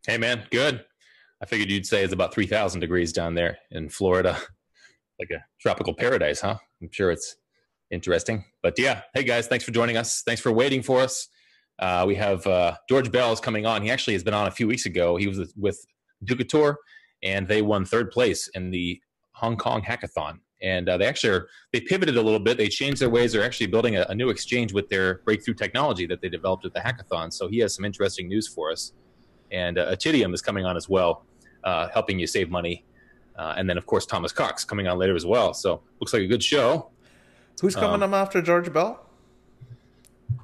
Hey man, good. I figured you'd say it's about 3,000 degrees down there in Florida, like a tropical paradise, huh? I'm sure it's interesting. But yeah, hey guys, thanks for joining us. Thanks for waiting for us. We have George Bell's coming on. He actually has been on a few weeks ago. He was with Ducator, and they won third place in the Hong Kong hackathon. And they pivoted a little bit. They changed their ways. They're actually building a new exchange with their breakthrough technology that they developed at the hackathon. So he has some interesting news for us. And ATIDIUM is coming on as well, helping you save money. And then, of course, Thomas Cox coming on later as well. So looks like a good show. Who's coming up after George Bell?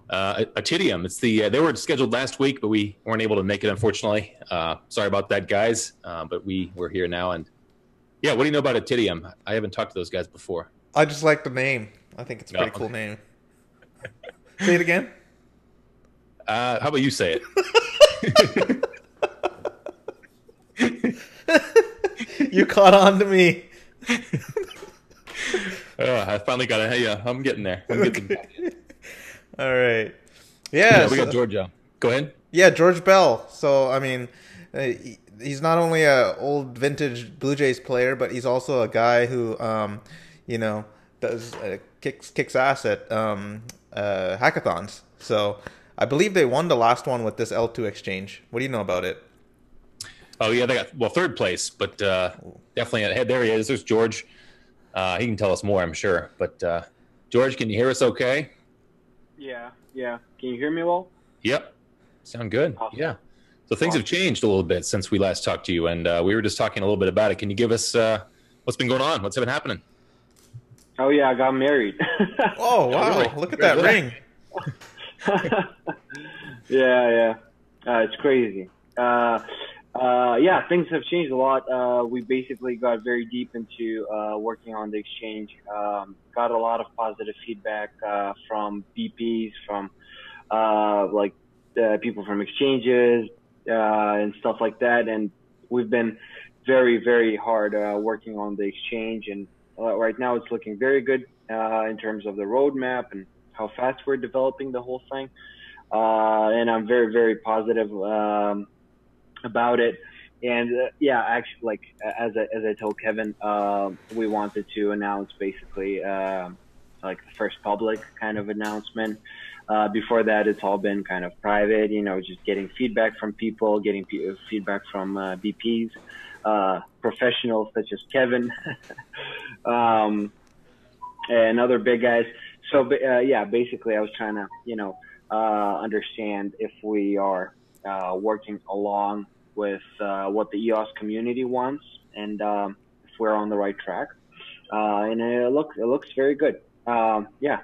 ATIDIUM. It's they were scheduled last week, but we weren't able to make it, unfortunately. Sorry about that, guys. But we're here now. And yeah, what do you know about ATIDIUM? I haven't talked to those guys before. I just like the name. I think it's a pretty cool name. Say it again. How about you say it? You caught on to me. I finally got it. Hey, I'm getting there. I'm getting there. All right. Yeah, we got Georgia. Go ahead. Yeah, George Bell. So, I mean, he's not only a old vintage Blue Jays player, but he's also a guy who, does kicks ass at hackathons. So, I believe they won the last one with this L2 exchange. What do you know about it? Oh yeah, they got third place, but definitely ahead. There he is. There's George. He can tell us more, I'm sure. But George, can you hear us? Okay. Yeah. Can you hear me well? Yep. Sound good. Awesome. Yeah. So things have changed a little bit since we last talked to you, and we were just talking a little bit about it. Can you give us what's been going on? What's been happening? Oh yeah, I got married. Oh wow! Really? Look at that ring. Yeah. It's crazy. Yeah, things have changed a lot. We basically got very deep into working on the exchange. Got a lot of positive feedback from BPs, from people from exchanges and stuff like that. And we've been very, very hard working on the exchange. And right now it's looking very good in terms of the roadmap and how fast we're developing the whole thing. And I'm very, very positive about it. And actually, like as I told Kevin, we wanted to announce basically like the first public kind of announcement. Before that, it's all been kind of private, just getting feedback from people, getting feedback from BPs, professionals such as Kevin, and other big guys. So basically, I was trying to understand if we are working along with what the EOS community wants, and if we're on the right track. And it looks very good. Yeah.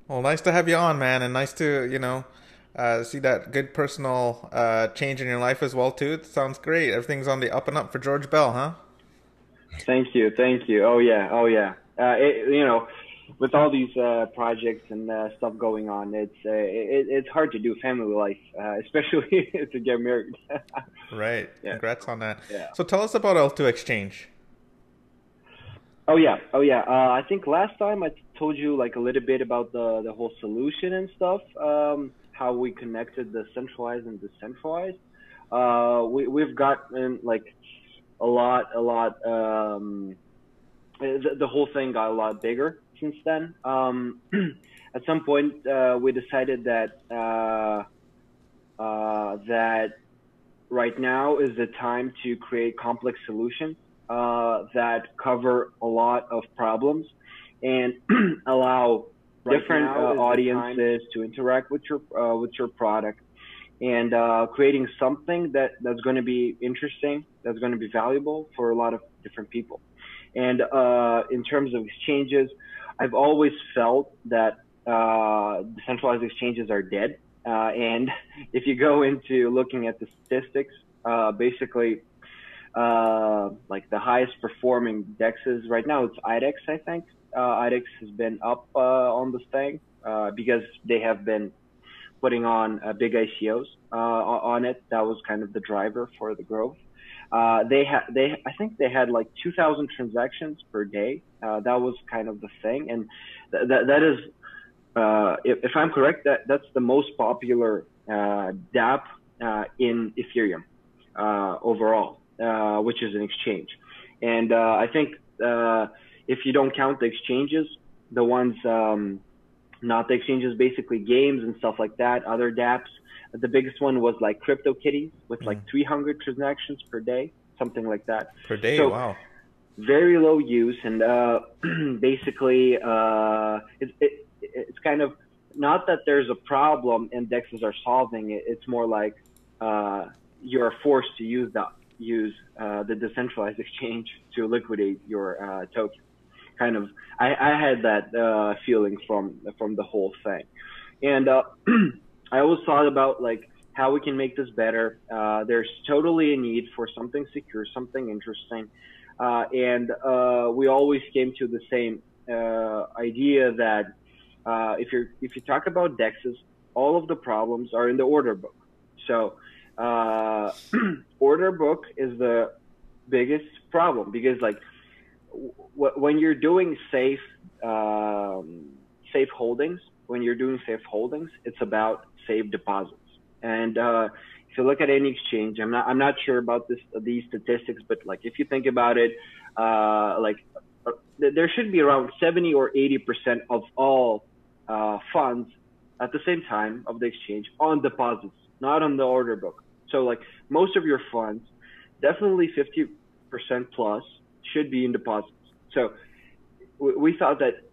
Well, nice to have you on, man, and nice to see that good personal change in your life as well too. It sounds great. Everything's on the up and up for George Bell, huh? Thank you. Oh yeah. With all these projects and stuff going on, it's hard to do family life, especially to get married. Right. Yeah. Congrats on that. Yeah. So tell us about L2 Exchange. Oh yeah. I think last time I told you like a little bit about the whole solution and stuff. How we connected the centralized and decentralized. We've gotten like a lot. The whole thing got a lot bigger since then. At some point, we decided that that right now is the time to create complex solutions that cover a lot of problems and allow different audiences to interact with your product, and creating something that's going to be interesting, that's going to be valuable for a lot of different people. And in terms of exchanges, I've always felt that decentralized exchanges are dead. And if you go into looking at the statistics, basically, like the highest performing dexes right now, it's IDEX, I think. IDEX has been up on this thing because they have been putting on big ICOs on it. That was kind of the driver for the growth. I think they had like 2,000 transactions per day. That was kind of the thing, and that is, if I'm correct, that's the most popular DApp in Ethereum overall, which is an exchange. And I think if you don't count the exchanges, the ones not the exchanges, basically games and stuff like that, other dApps. The biggest one was like CryptoKitties with like 300 transactions per day, something like that. Per day, so, wow. Very low use, and basically it's kind of not that there's a problem and DEXs are solving it. It's more like you're forced to use the decentralized exchange to liquidate your token. Kind of, I had that feeling from the whole thing, and I always thought about like how we can make this better. There's totally a need for something secure, something interesting, and we always came to the same idea that if you talk about DEXs, all of the problems are in the order book. So order book is the biggest problem, because like when you're doing safe holdings, it's about safe deposits. And if you look at any exchange, I'm not sure about these statistics, but like if you think about it, there should be around 70 or 80% of all funds at the same time of the exchange on deposits, not on the order book. So like most of your funds, definitely 50% plus should be in deposits. So we thought that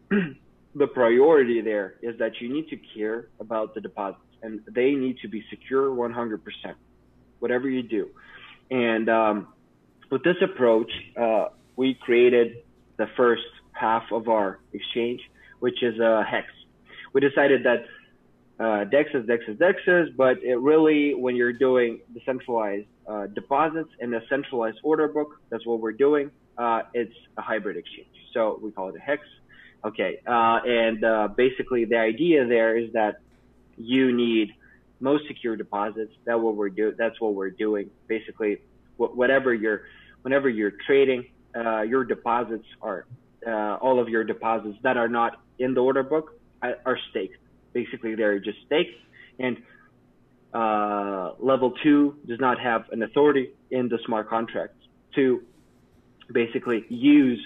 the priority there is that you need to care about the deposits, and they need to be secure 100%, whatever you do. And with this approach, we created the first half of our exchange, which is Hex. We decided that DEXs, but it really, when you're doing decentralized deposits and a centralized order book, that's what we're doing. It's a hybrid exchange. So we call it a Hex. Okay. And basically the idea there is that you need most secure deposits. That's what we're doing. Basically, whenever you're trading, your deposits are, all of your deposits that are not in the order book are staked. Basically, they're just staked, and level 2 does not have an authority in the smart contracts to basically use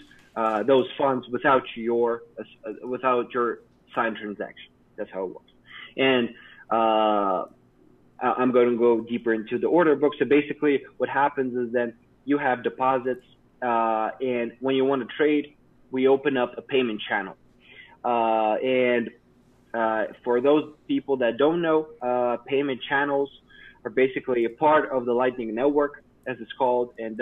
those funds without your signed transaction. That's how it works. And I'm going to go deeper into the order book. So basically, what happens is then you have deposits, and when you want to trade, we open up a payment channel, and for those people that don't know, payment channels are basically a part of the Lightning Network, as it's called. And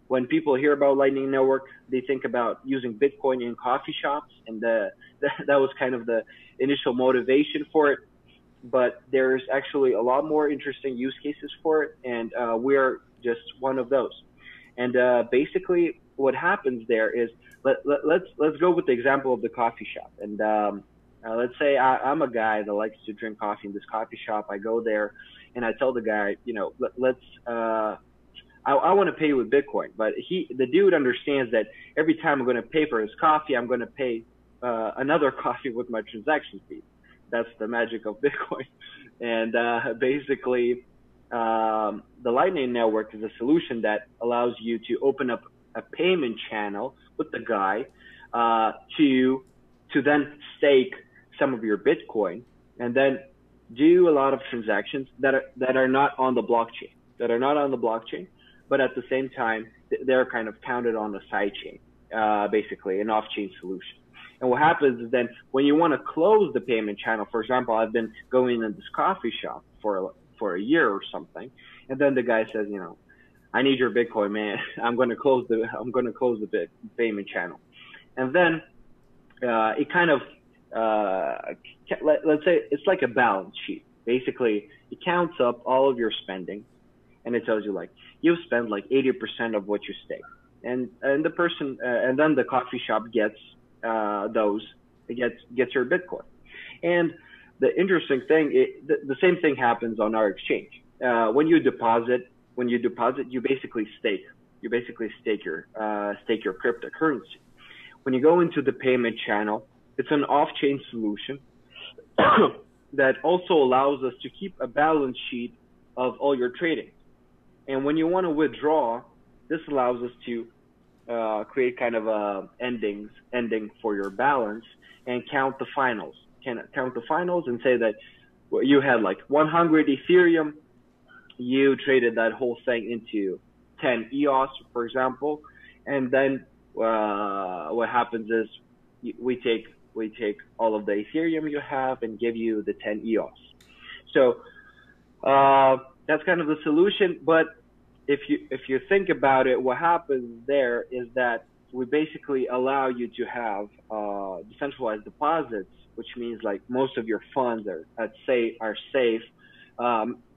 when people hear about Lightning Network, they think about using Bitcoin in coffee shops, and that was kind of the initial motivation for it. But there's actually a lot more interesting use cases for it, and we're just one of those. And basically, what happens there is, let's go with the example of the coffee shop. And let's say I'm a guy that likes to drink coffee in this coffee shop. I go there and I tell the guy, I want to pay with Bitcoin, but the dude understands that every time I'm going to pay for his coffee, I'm going to pay another coffee with my transaction fee. That's the magic of Bitcoin. And basically, the Lightning Network is a solution that allows you to open up a payment channel with the guy to then stake some of your Bitcoin, and then do a lot of transactions that are not on the blockchain, but at the same time they're kind of counted on the side chain, basically an off-chain solution. And what happens is then when you want to close the payment channel, for example, I've been going in this coffee shop for a year or something, and then the guy says, I need your Bitcoin, man. I'm going to close the payment channel, and then it kind of let's say it's like a balance sheet. Basically, it counts up all of your spending, and it tells you like you've spent like 80% of what you stake, and the person and then the coffee shop gets gets your Bitcoin. And the interesting thing, the same thing happens on our exchange. When you deposit, you basically stake. You basically stake your cryptocurrency. When you go into the payment channel, it's an off-chain solution that also allows us to keep a balance sheet of all your trading. And when you want to withdraw, this allows us to create kind of a ending for your balance and count the finals. Count the finals and say that you had like 100 Ethereum, you traded that whole thing into 10 EOS, for example, and then what happens is we take all of the Ethereum you have and give you the 10 EOS. So that's kind of the solution. But if you think about it, what happens there is that we basically allow you to have decentralized deposits, which means like most of your funds are safe,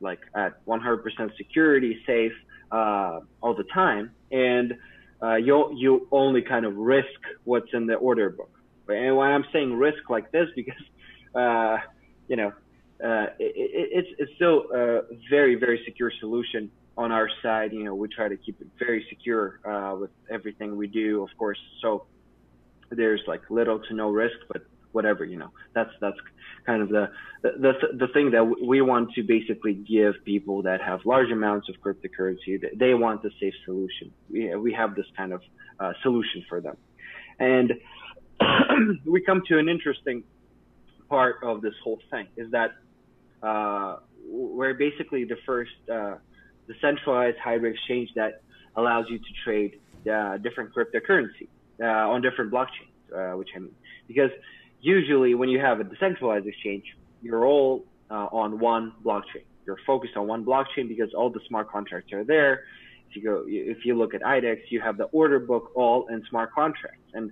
like at 100% security, safe all the time, and you only kind of risk what's in the order book. And when I'm saying risk like this, because it's still a very, very secure solution on our side. We try to keep it very secure with everything we do, of course. So there's like little to no risk, but whatever, that's kind of the thing that we want to basically give people that have large amounts of cryptocurrency. They want the safe solution. We have this kind of solution for them. And we come to an interesting part of this whole thing is that we're basically the first decentralized hybrid exchange that allows you to trade different cryptocurrency on different blockchains, which I mean, because usually when you have a decentralized exchange, you're all on one blockchain. You're focused on one blockchain because all the smart contracts are there. If you look at IDEX, you have the order book all in smart contracts. And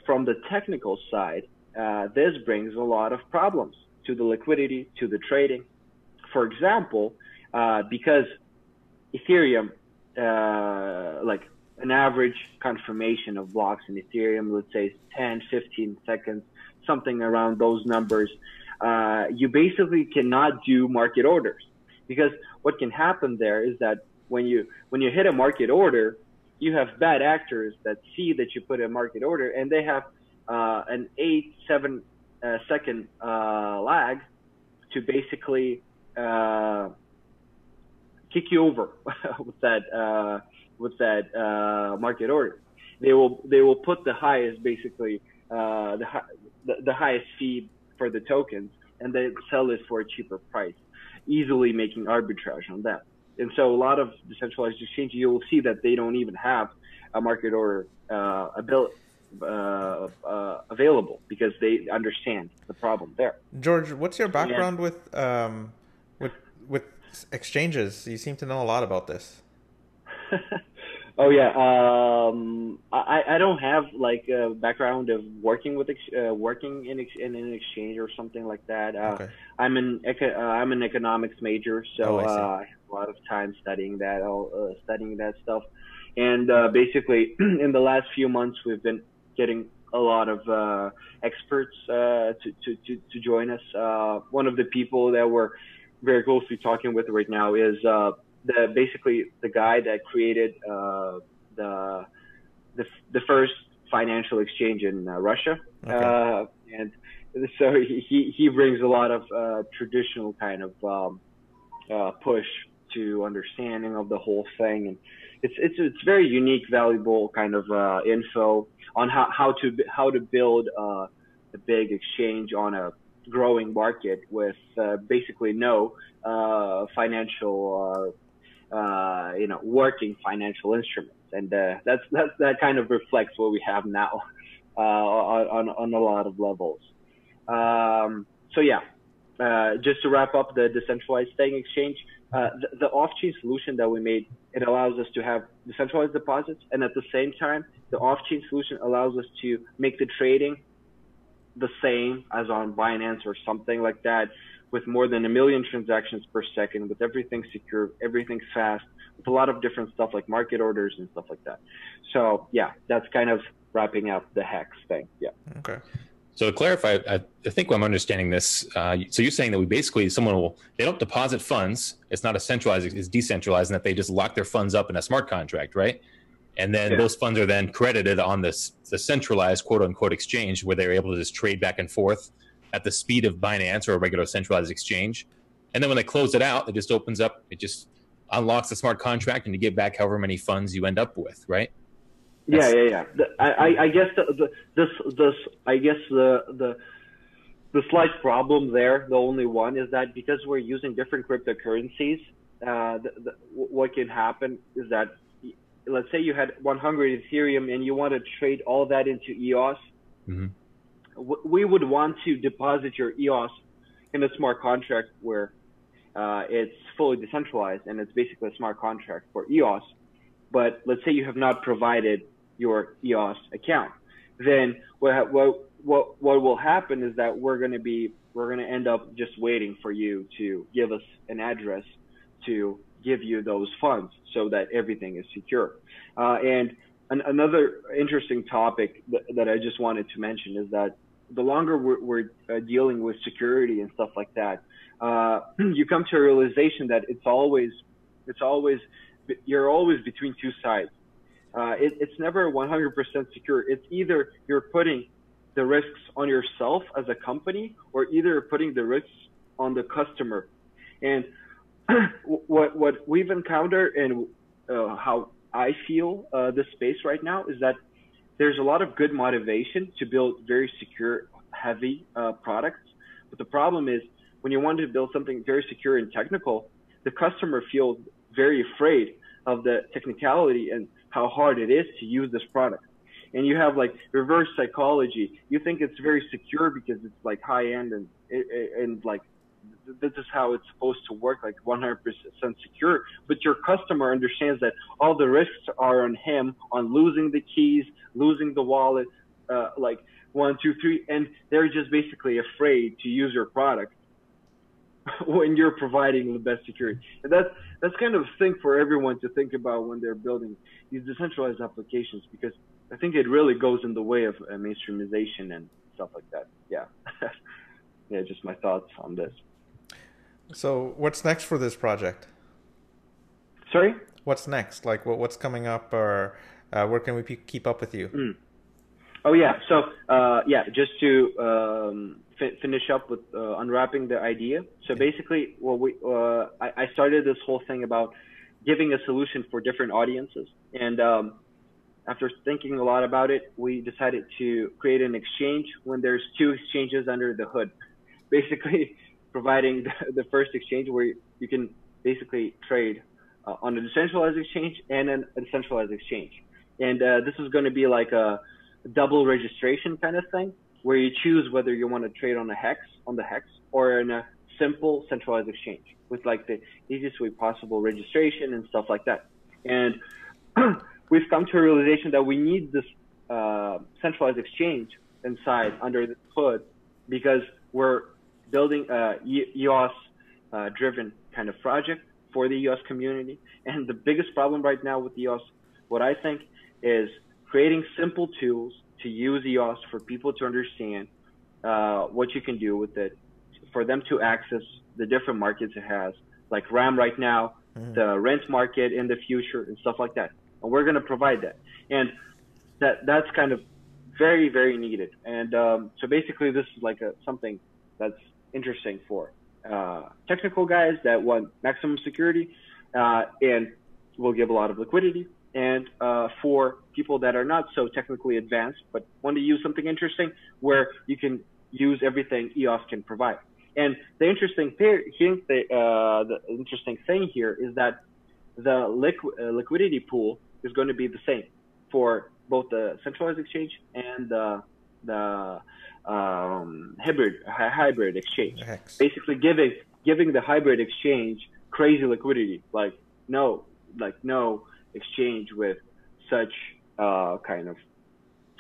from the technical side, this brings a lot of problems to the liquidity, to the trading. For example, because Ethereum, like an average confirmation of blocks in Ethereum, let's say 10, 15 seconds, something around those numbers, you basically cannot do market orders, because what can happen there is that when you hit a market order, you have bad actors that see that you put a market order, and they have an 8-7 second lag to basically kick you over with that market order. They will put the highest, basically the highest fee for the tokens, and they sell it for a cheaper price, easily making arbitrage on that. And so a lot of decentralized exchanges, you will see that they don't even have a market order available, because they understand the problem there. George, what's your background with exchanges? You seem to know a lot about this. Oh yeah, I don't have like a background of working with working in an exchange or something like that. Okay. I'm an economics major, so I have a lot of time studying that stuff. And basically, in the last few months, we've been getting a lot of experts to join us. One of the people that we're very closely talking with right now is basically the guy that created the first financial exchange in Russia. Okay. And so he brings a lot of traditional kind of push to understanding of the whole thing, and it's very unique, valuable kind of info on how to build a big exchange on a growing market with basically no financial working financial instruments. And that kind of reflects what we have now on a lot of levels. So yeah, just to wrap up the decentralized staking exchange, the off-chain solution that we made, it allows us to have decentralized deposits, and at the same time, the off-chain solution allows us to make the trading the same as on Binance or something like that, with more than 1 million transactions per second, with everything secure, everything fast, with a lot of different stuff like market orders and stuff like that. So yeah, that's kind of wrapping up the Hex thing. Yeah. Okay. So to clarify, I think I'm understanding this. So you're saying that they don't deposit funds. It's not a centralized, it's decentralized, and that they just lock their funds up in a smart contract, right? And then those funds are then credited on the centralized quote unquote exchange, where they're able to just trade back and forth at the speed of Binance or a regular centralized exchange. And then when they close it out, it just opens up, it just unlocks the smart contract, and you give back however many funds you end up with, right? Yeah. I guess the slight problem there, the only one, is that because we're using different cryptocurrencies, what can happen is that, let's say you had 100 Ethereum and you want to trade all that into EOS. Mm-hmm. We would want to deposit your EOS in a smart contract where it's fully decentralized, and it's basically a smart contract for EOS. But let's say you have not provided your EOS account, then what will happen is that we're going to end up just waiting for you to give us an address to give you those funds so that everything is secure. And another interesting topic that I just wanted to mention is that the longer we're dealing with security and stuff like that, you come to a realization that you're always between two sides. It's never 100% secure. It's either you're putting the risks on yourself as a company, or either putting the risks on the customer. And what we've encountered, and how I feel this space right now, is that there's a lot of good motivation to build very secure, heavy products. But the problem is, when you want to build something very secure and technical, the customer feels very afraid of the technicality and how hard it is to use this product. And you have like reverse psychology. You think it's very secure because it's like high end and like this is how it's supposed to work, like 100% secure. But your customer understands that all the risks are on him, on losing the keys, losing the wallet, like 1, 2, 3, and they're just basically afraid to use your product when you're providing the best security. And that's kind of a thing for everyone to think about when they're building these decentralized applications, because I think it really goes in the way of mainstreamization and stuff like that. Yeah. Yeah, just my thoughts on this. So what's next for this project? Sorry? What's next? Like what's coming up, or where can we keep up with you? Oh, yeah. So, just to finish up with unwrapping the idea. So basically, I started this whole thing about giving a solution for different audiences. And after thinking a lot about it, we decided to create an exchange when there's two exchanges under the hood. Basically, providing the first exchange where you can basically trade on a decentralized exchange and a decentralized exchange. And this is going to be like a double registration kind of thing, where you choose whether you want to trade on the hex, or in a simple centralized exchange with like the easiest way possible registration and stuff like that. And we've come to a realization that we need this centralized exchange inside under the hood, because we're building a EOS driven kind of project for the EOS community. And the biggest problem right now with EOS, what I think, is creating simple tools to use EOS for people to understand what you can do with it, for them to access the different markets it has, like RAM right now, the rent market in the future, and stuff like that. And we're going to provide that. And that's kind of very, very needed. And so basically, this is like something that's interesting for technical guys that want maximum security and will give a lot of liquidity. And for people that are not so technically advanced but want to use something interesting, where you can use everything EOS can provide. And the interesting thing here is that the liquidity pool is going to be the same for both the centralized exchange and the hybrid exchange. Basically, giving the hybrid exchange crazy liquidity, like no exchange with such kind of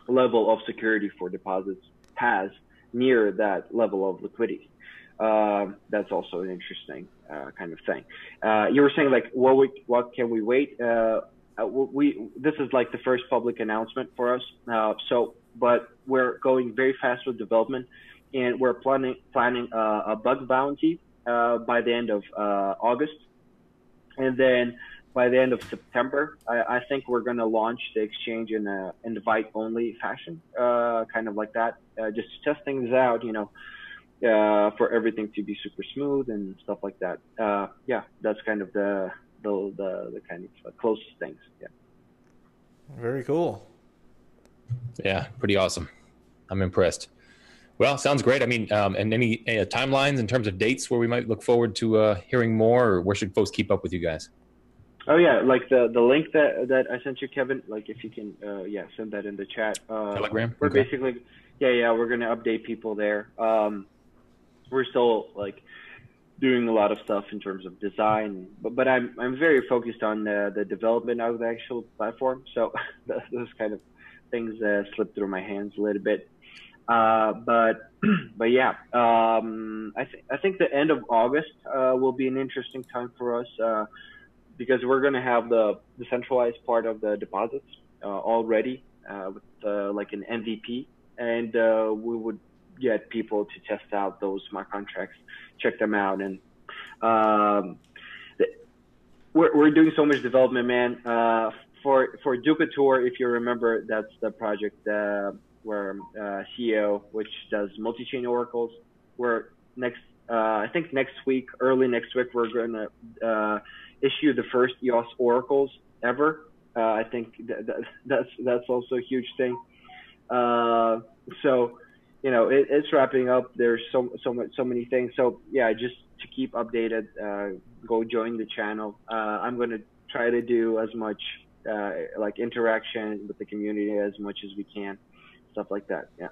level of security for deposits has near that level of liquidity. That's also an interesting kind of thing. You were saying like, what can we wait? This is like the first public announcement for us. But we're going very fast with development, and we're planning a bug bounty by the end of August, and then by the end of September, I think we're going to launch the exchange in an invite-only fashion, kind of like that, just to test things out. for everything to be super smooth and stuff like that. Yeah, that's kind of the kind of closest things. Yeah. Very cool. Yeah, pretty awesome. I'm impressed. Well, sounds great. I mean, and any timelines in terms of dates where we might look forward to hearing more, or where should folks keep up with you guys? Oh yeah, like the link that I sent you, Kevin. Like if you can, send that in the chat. Telegram. We're Okay. basically, we're gonna update people there. We're still like doing a lot of stuff in terms of design, but I'm very focused on the development of the actual platform. So those kind of things slip through my hands a little bit. But yeah, I think the end of August will be an interesting time for us because we're going to have the centralized part of the deposits already with like an MVP, and we would get people to test out those smart contracts, check them out, and we're doing so much development, man. For Ducator, if you remember, that's the project where CEO, which does multi-chain oracles. We're I think early next week, we're going to issue the first EOS oracles ever. I think that's also a huge thing. So, it's wrapping up. There's so many things. So yeah, just to keep updated, go join the channel. I'm going to try to do as much like interaction with the community as much as we can, stuff like that. Yeah.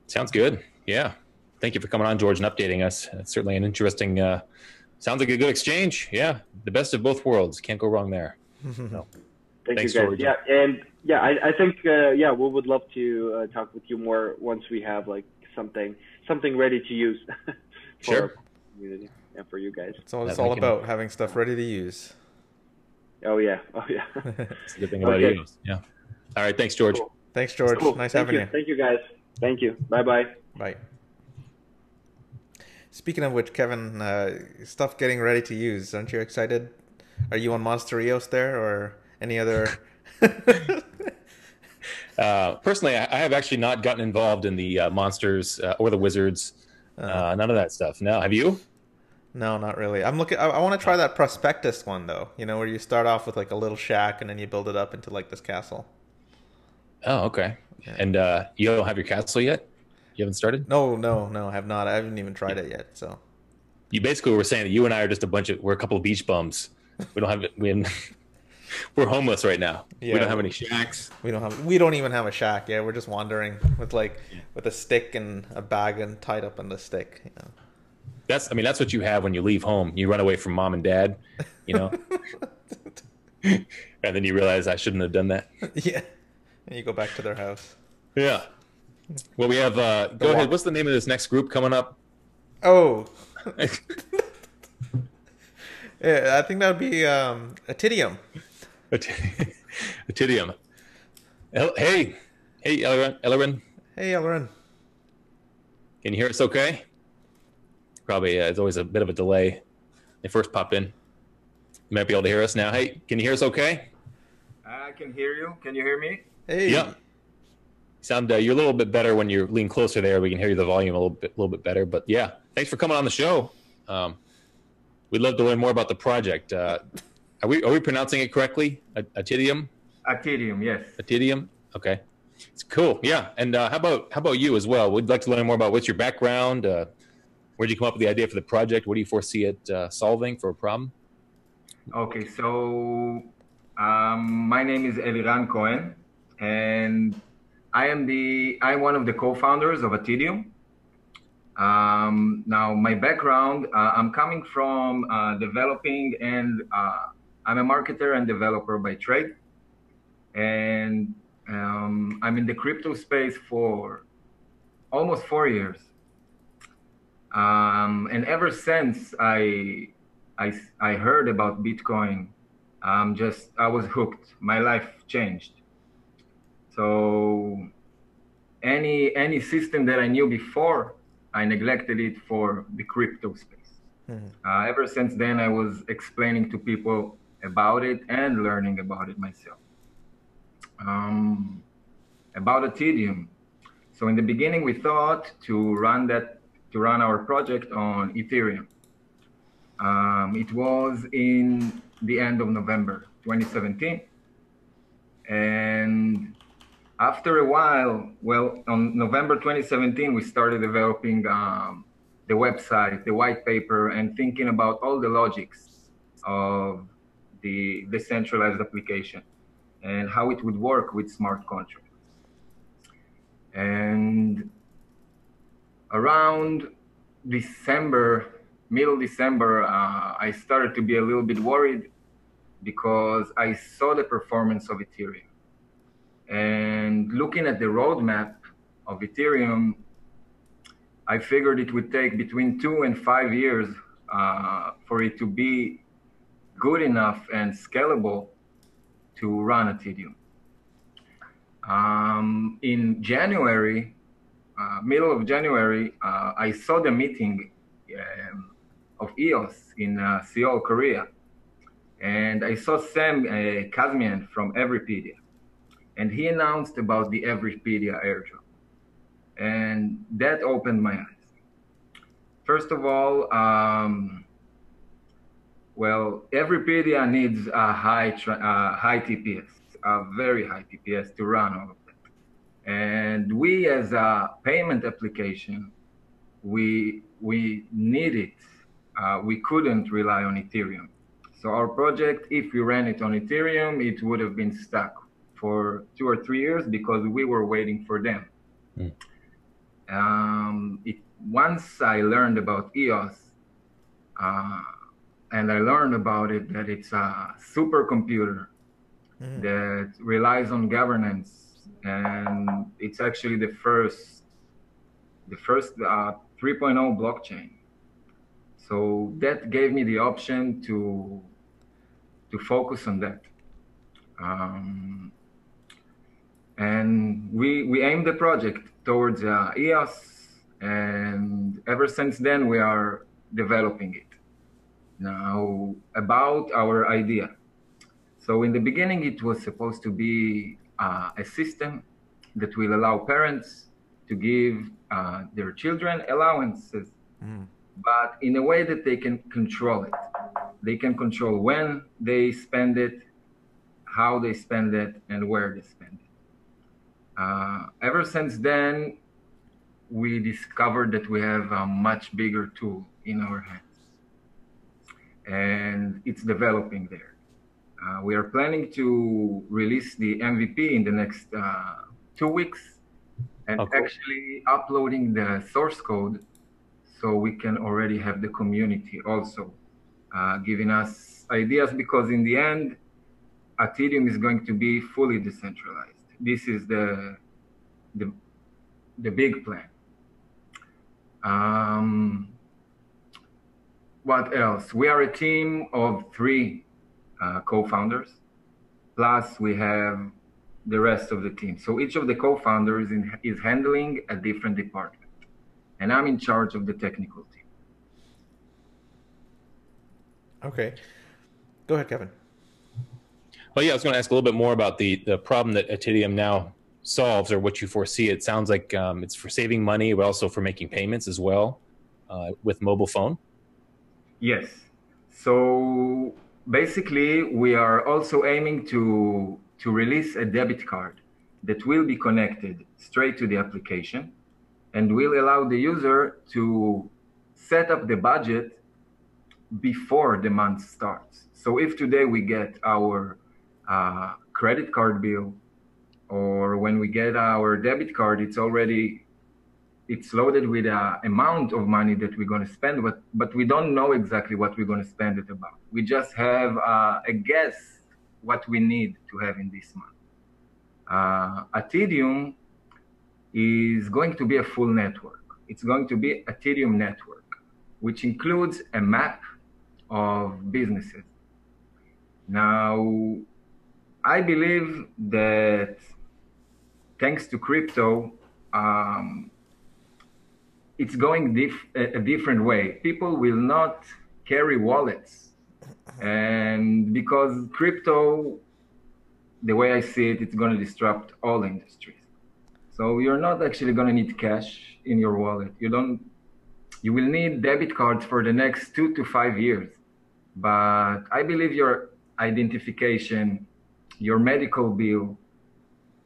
Sounds good. Yeah. Thank you for coming on, George, and updating us. It's certainly an interesting, sounds like a good exchange. Yeah. The best of both worlds. Can't go wrong there. No. Thanks, Thanks, you guys. George. Yeah. And yeah, I think, we would love to talk with you more once we have like something ready to use for Sure. our community and for you guys. So it's all about having stuff ready to use. Oh yeah. It's a good thing about EOS. Yeah. All right. Thanks, George. Cool. Thanks, George. Cool. Nice Thank having you. Thank you, guys. Thank you. Bye-bye. Bye. Speaking of which, Kevin, stuff getting ready to use. Aren't you excited? Are you on Monster EOS there or any other? Personally, I have actually not gotten involved in the monsters or the wizards. None of that stuff. No, have you? No, not really. I want to try that prospectus one though. Where you start off with like a little shack and then you build it up into like this castle. Oh, okay. Yeah. And you don't have your castle yet? You haven't started? No, I have not. I haven't even tried it yet. So you basically were saying that you and I are just we're a couple of beach bums. We don't have it. We're homeless right now. Yeah, we don't have any shacks. We don't even have a shack. Yeah, we're just wandering with with a stick and a bag and tied up on the stick. That's what you have when you leave home. You run away from mom and dad, and then you realize I shouldn't have done that. Yeah, and you go back to their house. Yeah. Well, we have. Go ahead. What's the name of this next group coming up? Oh. Yeah, I think that would be ATIDIUM. ATIDIUM. Hey, Ellerin. Hey, Ellerin. Can you hear us okay? Probably, it's always a bit of a delay. They first pop in. You might be able to hear us now. Hey, can you hear us okay? I can hear you. Can you hear me? Hey. Yeah. Sound you're a little bit better when you lean closer there. We can hear you the volume a little bit better. But yeah, thanks for coming on the show. We'd love to learn more about the project. Are we pronouncing it correctly? ATIDIUM? ATIDIUM, yes. ATIDIUM. Okay, it's cool. Yeah, and how about you as well? We'd like to learn more about what's your background. Where did you come up with the idea for the project? What do you foresee it solving for a problem? Okay, so my name is Eliran Cohen, and I'm one of the co-founders of ATIDIUM. Now, my background, I'm coming from developing, and I'm a marketer and developer by trade. And I'm in the crypto space for almost 4 years. And ever since I heard about Bitcoin, I was hooked. My life changed. So any system that I knew before, I neglected it for the crypto space. Mm-hmm. Ever since then, I was explaining to people about it and learning about it myself. About ATIDIUM. So in the beginning, we thought to run our project on Ethereum. It was in the end of November 2017. And after a while, well, on November 2017, we started developing the website, the white paper, and thinking about all the logics of the decentralized application and how it would work with smart contracts. And around December, middle December, I started to be a little bit worried because I saw the performance of Ethereum. And looking at the roadmap of Ethereum, I figured it would take between 2 and 5 years for it to be good enough and scalable to run ATIDIUM. In January, middle of January, I saw the meeting of EOS in Seoul, Korea. And I saw Sam Kazmian from Everypedia. And he announced about the Everypedia airdrop. And that opened my eyes. First of all, well, Everypedia needs a high TPS, a very high TPS to run all of that. And we, as a payment application, we need it. We couldn't rely on Ethereum. So our project, if we ran it on Ethereum, it would have been stuck for 2 or 3 years because we were waiting for them. Once I learned about EOS, and I learned about it, that it's a supercomputer that relies on governance, and it's actually the first 3.0 blockchain. So that gave me the option to focus on that. And we aimed the project towards EOS, and ever since then we are developing it. Now, about our idea. So in the beginning, it was supposed to be a system that will allow parents to give their children allowances, but in a way that they can control it. They can control when they spend it, how they spend it, and where they spend it. Ever since then, we discovered that we have a much bigger tool in our hands. And it's developing there. We are planning to release the MVP in the next 2 weeks, and actually uploading the source code so we can already have the community also giving us ideas, because in the end, ATIDIUM is going to be fully decentralized. This is the big plan. What else? We are a team of 3 co-founders, plus we have the rest of the team. So each of the co-founders is handling a different department, and I'm in charge of the technical team. Okay. Go ahead, Kevin. Well, yeah, I was going to ask a little bit more about the problem that ATIDIUM now solves, or what you foresee. It sounds like it's for saving money, but also for making payments as well with mobile phone. Yes. So basically, we are also aiming to release a debit card that will be connected straight to the application and will allow the user to set up the budget before the month starts. So if today we get our credit card bill, or when we get our debit card, it's loaded with an amount of money that we're going to spend, but we don't know exactly what we're going to spend it about. We just have a guess what we need to have in this month. ATIDIUM is going to be a full network. It's going to be ATIDIUM network, which includes a map of businesses. Now, I believe that thanks to crypto, it's going a different way. People will not carry wallets. And because crypto, the way I see it, it's going to disrupt all industries. So you're not actually going to need cash in your wallet. You will need debit cards for the next 2 to 5 years. But I believe your identification, your medical bill,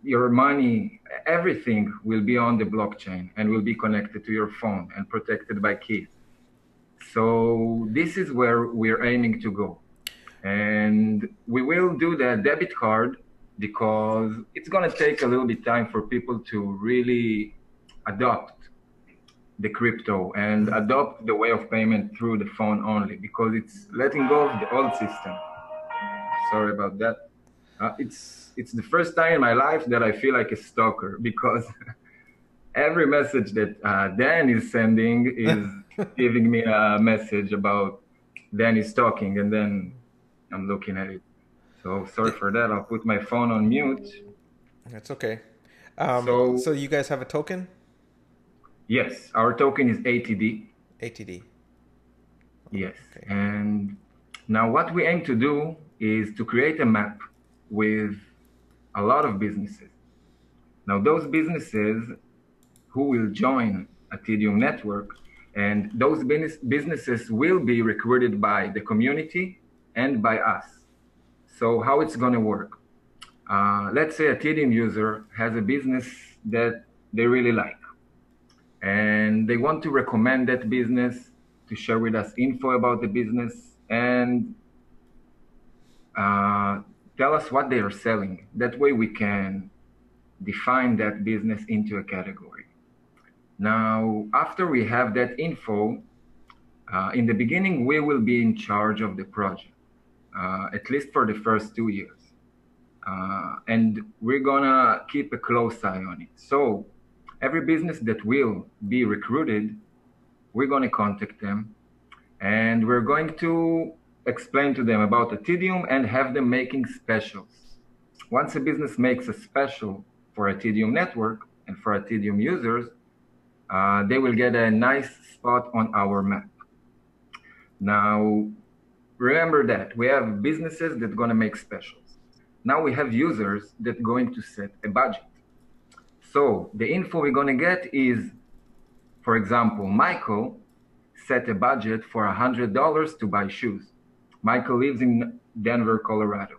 your money, everything will be on the blockchain and will be connected to your phone and protected by keys. So this is where we're aiming to go. And we will do the debit card because it's going to take a little bit time for people to really adopt the crypto and adopt the way of payment through the phone only, because it's letting go of the old system. Sorry about that. It's the first time in my life that I feel like a stalker, because every message that Dan is sending is giving me a message about Dan is talking, and then I'm looking at it. So sorry for that. I'll put my phone on mute. That's okay. So you guys have a token? Yes, our token is ATD. ATD. Yes. Okay. And now what we aim to do is to create a map with a lot of businesses. Now those businesses who will join ATIDIUM network, and those businesses will be recruited by the community and by us. So how it's going to work? Let's say a ATIDIUM user has a business that they really like, and they want to recommend that business, to share with us info about the business, and tell us what they are selling. That way we can define that business into a category. Now, after we have that info, in the beginning, we will be in charge of the project, at least for the first 2 years. And we're gonna keep a close eye on it. So every business that will be recruited, we're gonna contact them, and we're going to explain to them about ATIDIUM and have them making specials. Once a business makes a special for ATIDIUM network and for ATIDIUM users, they will get a nice spot on our map. Now, remember that we have businesses that are going to make specials. Now we have users that are going to set a budget. So the info we're going to get is, for example, Michael set a budget for $100 to buy shoes. Michael lives in Denver, Colorado.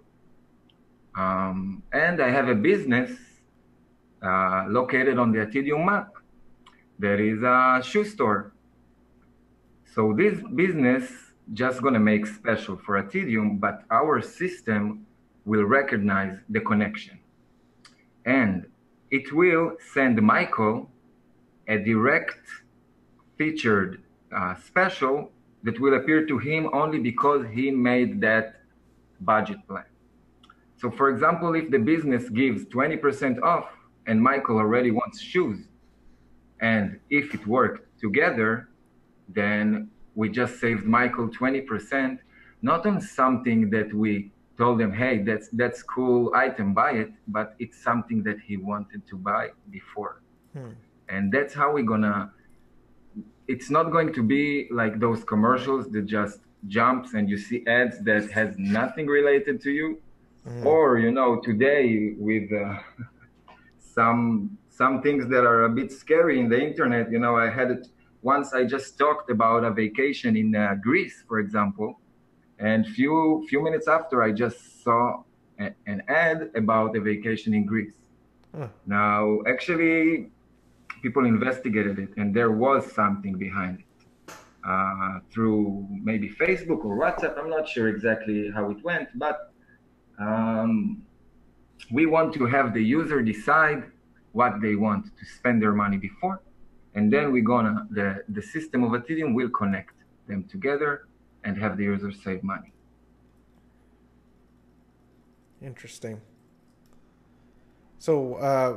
And I have a business located on the ATIDIUM map that is a shoe store. So this business just going to make special for ATIDIUM, but our system will recognize the connection. And it will send Michael a direct featured special that will appear to him only because he made that budget plan. So for example, if the business gives 20% off and Michael already wants shoes, and if it worked together, then we just saved Michael 20%, not on something that we told him, hey, that's cool item, buy it, but it's something that he wanted to buy before. And that's how we're gonna, it's not going to be like those commercials that just jumps and you see ads that has nothing related to you. Or, you know, today with some things that are a bit scary in the internet. You know, I had it once. I just talked about a vacation in Greece, for example, and few minutes after, I just saw an ad about a vacation in Greece. Now, actually, people investigated it, and there was something behind it through maybe Facebook or WhatsApp. I'm not sure exactly how it went, but we want to have the user decide what they want to spend their money before, and then we're gonna, the system of ATIDIUM will connect them together and have the user save money. Interesting. So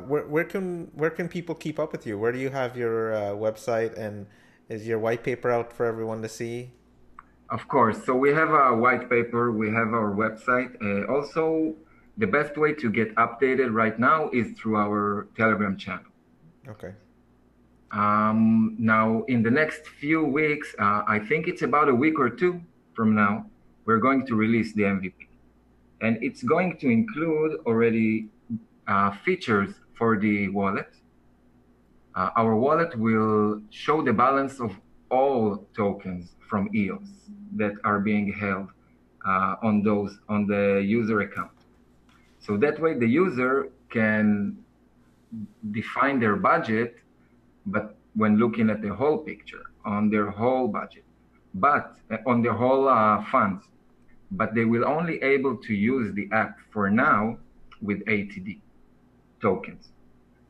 where can people keep up with you? Where do you have your website, and is your white paper out for everyone to see? Of course. So we have a white paper, we have our website. Also, the best way to get updated right now is through our Telegram channel. Okay. Now, in the next few weeks, I think it's about a week or two from now, we're going to release the MVP. And it's going to include already features for the wallet. our wallet will show the balance of all tokens from EOS that are being held on the user account. So that way the user can define their budget, but when looking at the whole picture, on their whole budget, but on their whole funds, but they will only able to use the app for now with ATD tokens.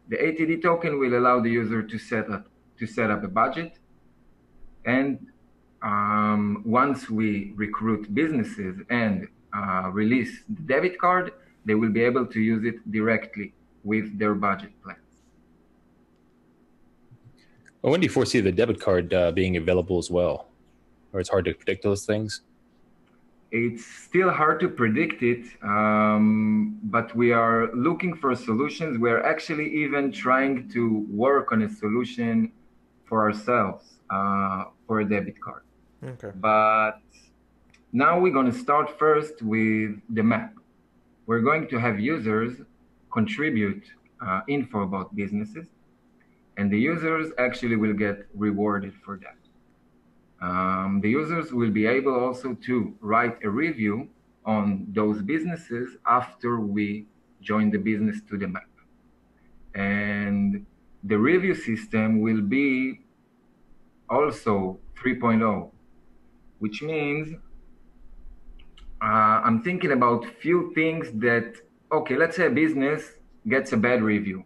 The ATD token will allow the user to set up a budget, and once we recruit businesses and release the debit card, they will be able to use it directly with their budget plans. Well, when do you foresee the debit card being available as well? Or it's hard to predict those things? It's still hard to predict it, but we are looking for solutions. We're actually even trying to work on a solution for ourselves for a debit card. Okay. But now we're going to start first with the map. We're going to have users contribute info about businesses, and the users actually will get rewarded for that. The users will be able also to write a review on those businesses after we join the business to the map. And the review system will be also 3.0, which means I'm thinking about few things that, okay, let's say a business gets a bad review.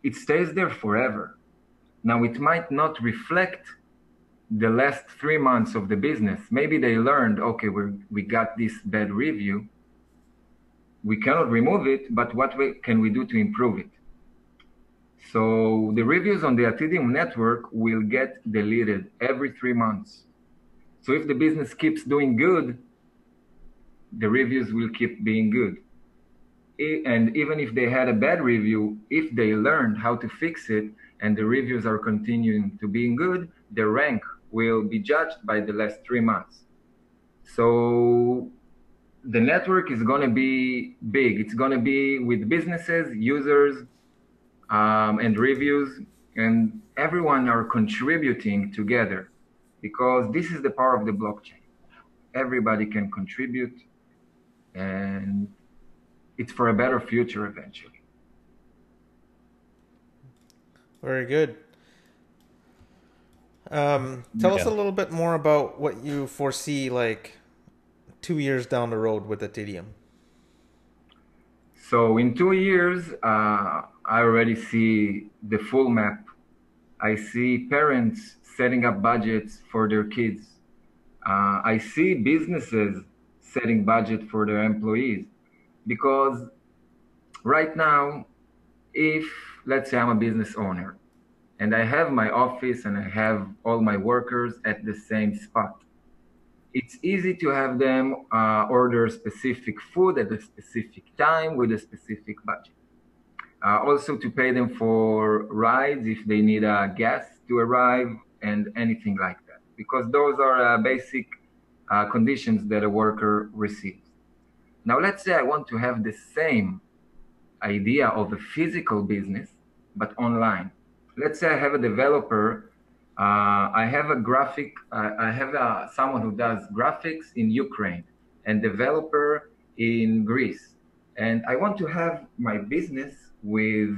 It stays there forever. Now, it might not reflect the last 3 months of the business. Maybe they learned, okay, we got this bad review. We cannot remove it, but what can we do to improve it? So the reviews on the ATIDIUM network will get deleted every 3 months. So if the business keeps doing good, the reviews will keep being good. And even if they had a bad review, if they learned how to fix it and the reviews are continuing to being good, the rank will be judged by the last 3 months. So the network is going to be big. It's going to be with businesses, users, and reviews, and everyone are contributing together, because this is the power of the blockchain. Everybody can contribute, and it's for a better future eventually. Very good. Tell us a little bit more about what you foresee like 2 years down the road with ATIDIUM. So in 2 years, I already see the full map. I see parents setting up budgets for their kids. I see businesses setting budget for their employees, because right now, if let's say I'm a business owner and I have my office and I have all my workers at the same spot, it's easy to have them order specific food at a specific time with a specific budget. Also to pay them for rides if they need a gas to arrive and anything like that, because those are basic conditions that a worker receives. Now, let's say I want to have the same idea of a physical business, but online. Let's say I have a developer, I have a graphic, I have someone who does graphics in Ukraine and developer in Greece. And I want to have my business with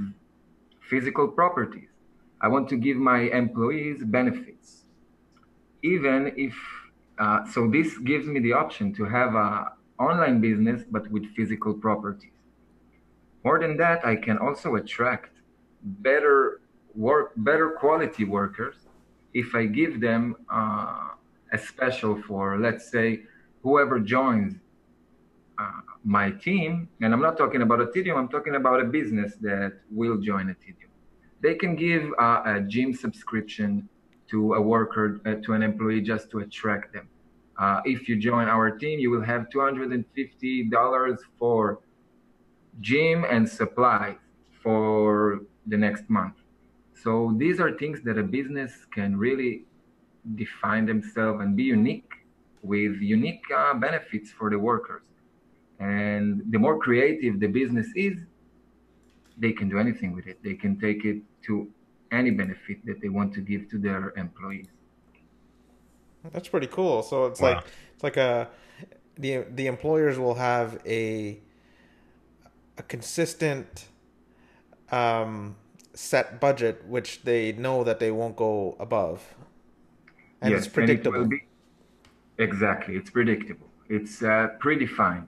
physical properties. I want to give my employees benefits. Even if, so this gives me the option to have a online business, but with physical properties. More than that, I can also attract better quality workers if I give them a special for, let's say, whoever joins my team. And I'm not talking about ATIDIUM, I'm talking about a business that will join ATIDIUM. They can give a gym subscription to a worker, to an employee, just to attract them. If you join our team, you will have $250 for gym and supplies for the next month. So these are things that a business can really define themselves and be unique, with unique benefits for the workers. And the more creative the business is, they can do anything with it. They can take it to any benefit that they want to give to their employees. That's pretty cool. So it's Wow. like the employers will have a consistent set budget, which they know that they won't go above, and Yes, it's and it will predictable. be exactly. It's predictable. It's predefined.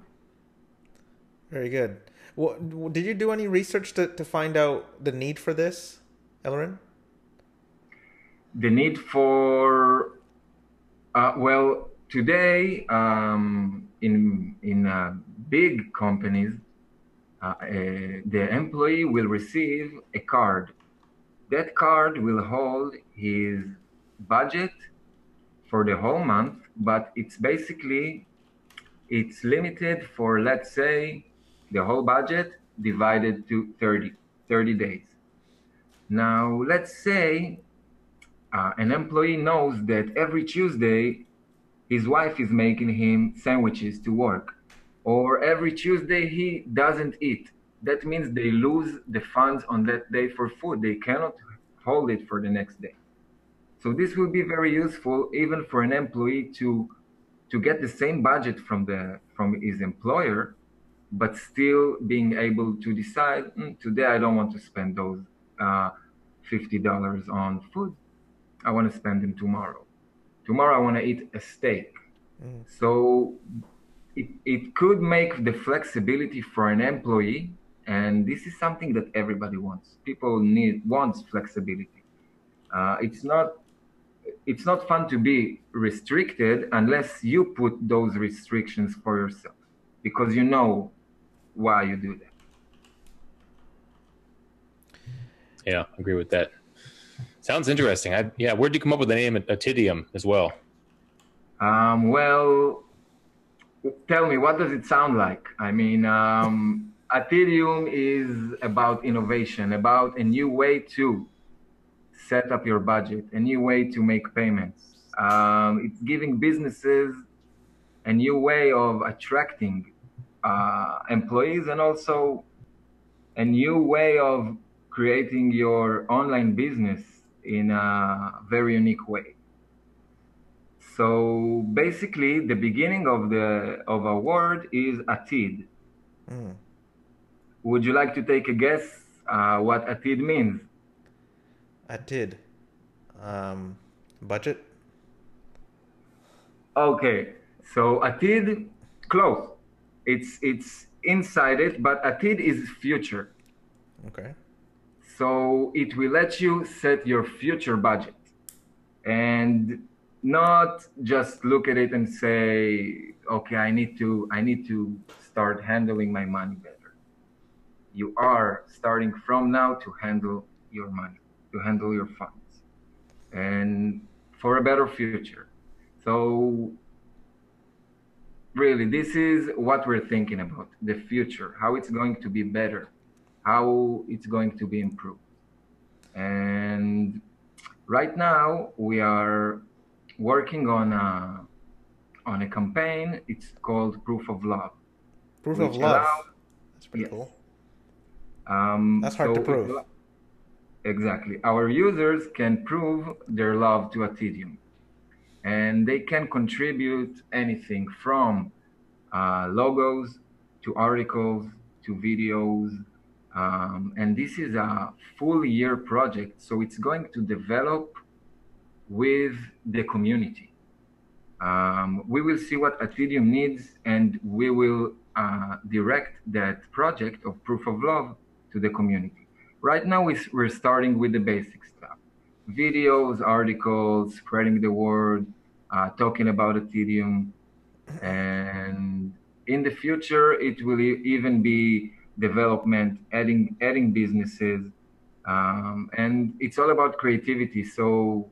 Very good. What did you do any research to find out the need for this, Ellerin? The need for well, today in big companies, the employee will receive a card. That card will hold his budget for the whole month, but it's limited for, let's say, the whole budget divided to 30 days. Now, let's say an employee knows that every Tuesday his wife is making him sandwiches to work, or every Tuesday he doesn't eat. That means they lose the funds on that day for food. They cannot hold it for the next day. So this will be very useful even for an employee to get the same budget from his employer, but still being able to decide, today I don't want to spend those $50 on food. I want to spend them tomorrow. Tomorrow I want to eat a steak. So it could make the flexibility for an employee, and this is something that everybody wants. People wants flexibility. It's not fun to be restricted unless you put those restrictions for yourself, because you know why you do that. Yeah, I agree with that. Sounds interesting. Where'd you come up with the name ATIDIUM as well? Well, tell me, what does it sound like? I mean, ATIDIUM is about innovation, about a new way to set up your budget, a new way to make payments. It's giving businesses a new way of attracting employees, and also a new way of creating your online business in a very unique way. So basically, the beginning of a word is atid. Would you like to take a guess what atid means? Atid. Budget. Okay, so atid, close. It's inside it, but atid is future. Okay. So it will let you set your future budget and not just look at it and say, okay, I need to start handling my money better. You are starting from now to handle your money, to handle your funds, and for a better future. So really, this is what we're thinking about, the future, how it's going to be better, how it's going to be improved. And right now we are working on a campaign. It's called Proof of Love. Proof of love. That's pretty yes. cool. That's hard to prove. Exactly. Our users can prove their love to ATIDIUM, and they can contribute anything from logos to articles to videos. And this is a full year project, so it's going to develop with the community. We will see what ATIDIUM needs, and we will direct that project of Proof of Love to the community. Right now, we're starting with the basic stuff: videos, articles, spreading the word, talking about ATIDIUM, and in the future, it will even be development, adding businesses, and it's all about creativity. So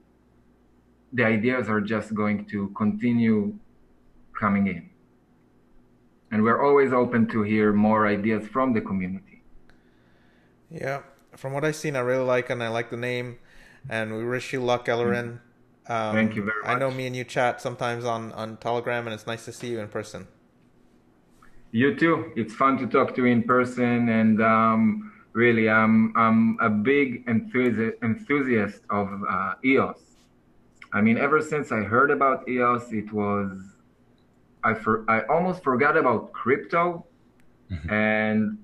the ideas are just going to continue coming in, and we're always open to hear more ideas from the community. Yeah, from what I've seen, I really like, and I like the name, and we wish you luck, Ellerin. Thank you very much. I know me and you chat sometimes on Telegram, and it's nice to see you in person. You too. It's fun to talk to you in person, and Really, I'm a big enthusiast of EOS. I mean, ever since I heard about EOS, I almost forgot about crypto, and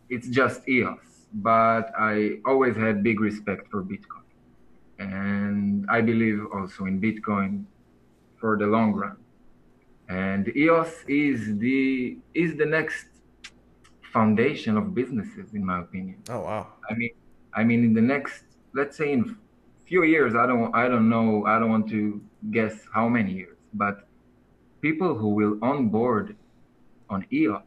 it's just EOS. But I always had big respect for Bitcoin, and I believe also in Bitcoin for the long run. And EOS is the next foundation of businesses, in my opinion. Oh wow. I mean, in the next, let's say, in few years, I don't know, I don't want to guess how many years, but people who will onboard on EOS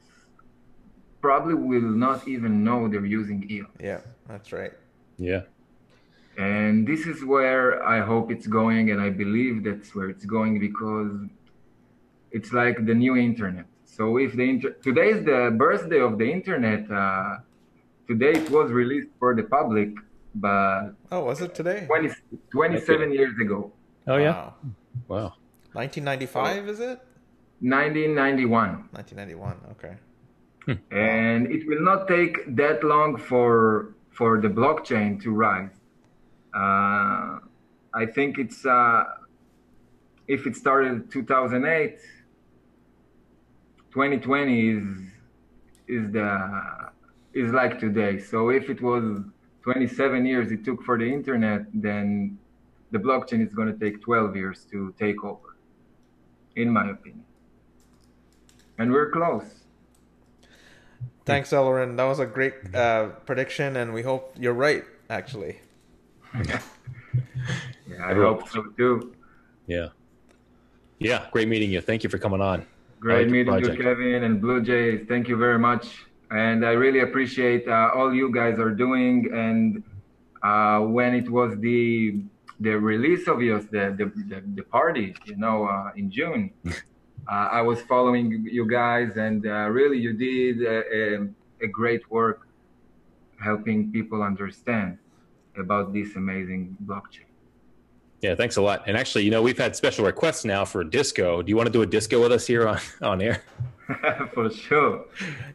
probably will not even know they're using EOS. Yeah, that's right. Yeah. And this is where I hope it's going, and I believe that's where it's going, because it's like the new internet. So if today is the birthday of the internet, today it was released for the public, but Oh, was it today? 27 years ago, Oh yeah. Wow. 1995 is it? 1991. 1991. Okay. And it will not take that long for the blockchain to rise. I think it's if it started in 2008, 2020 is like today. So if it was 27 years it took for the internet, then the blockchain is going to take 12 years to take over, in my opinion. And we're close. Thanks, Ellerin. That was a great prediction, and we hope you're right, actually. Yeah, I hope so too. Yeah. Yeah, great meeting you. Thank you for coming on. Great meeting you, Kevin and Bluejays. Thank you very much. And I really appreciate all you guys are doing. And when it was the release of EOS, the party, in June, I was following you guys, and really you did a great work helping people understand about this amazing blockchain. Yeah, thanks a lot. And actually, we've had special requests now for a disco. Do you want to do a disco with us here on air? For sure.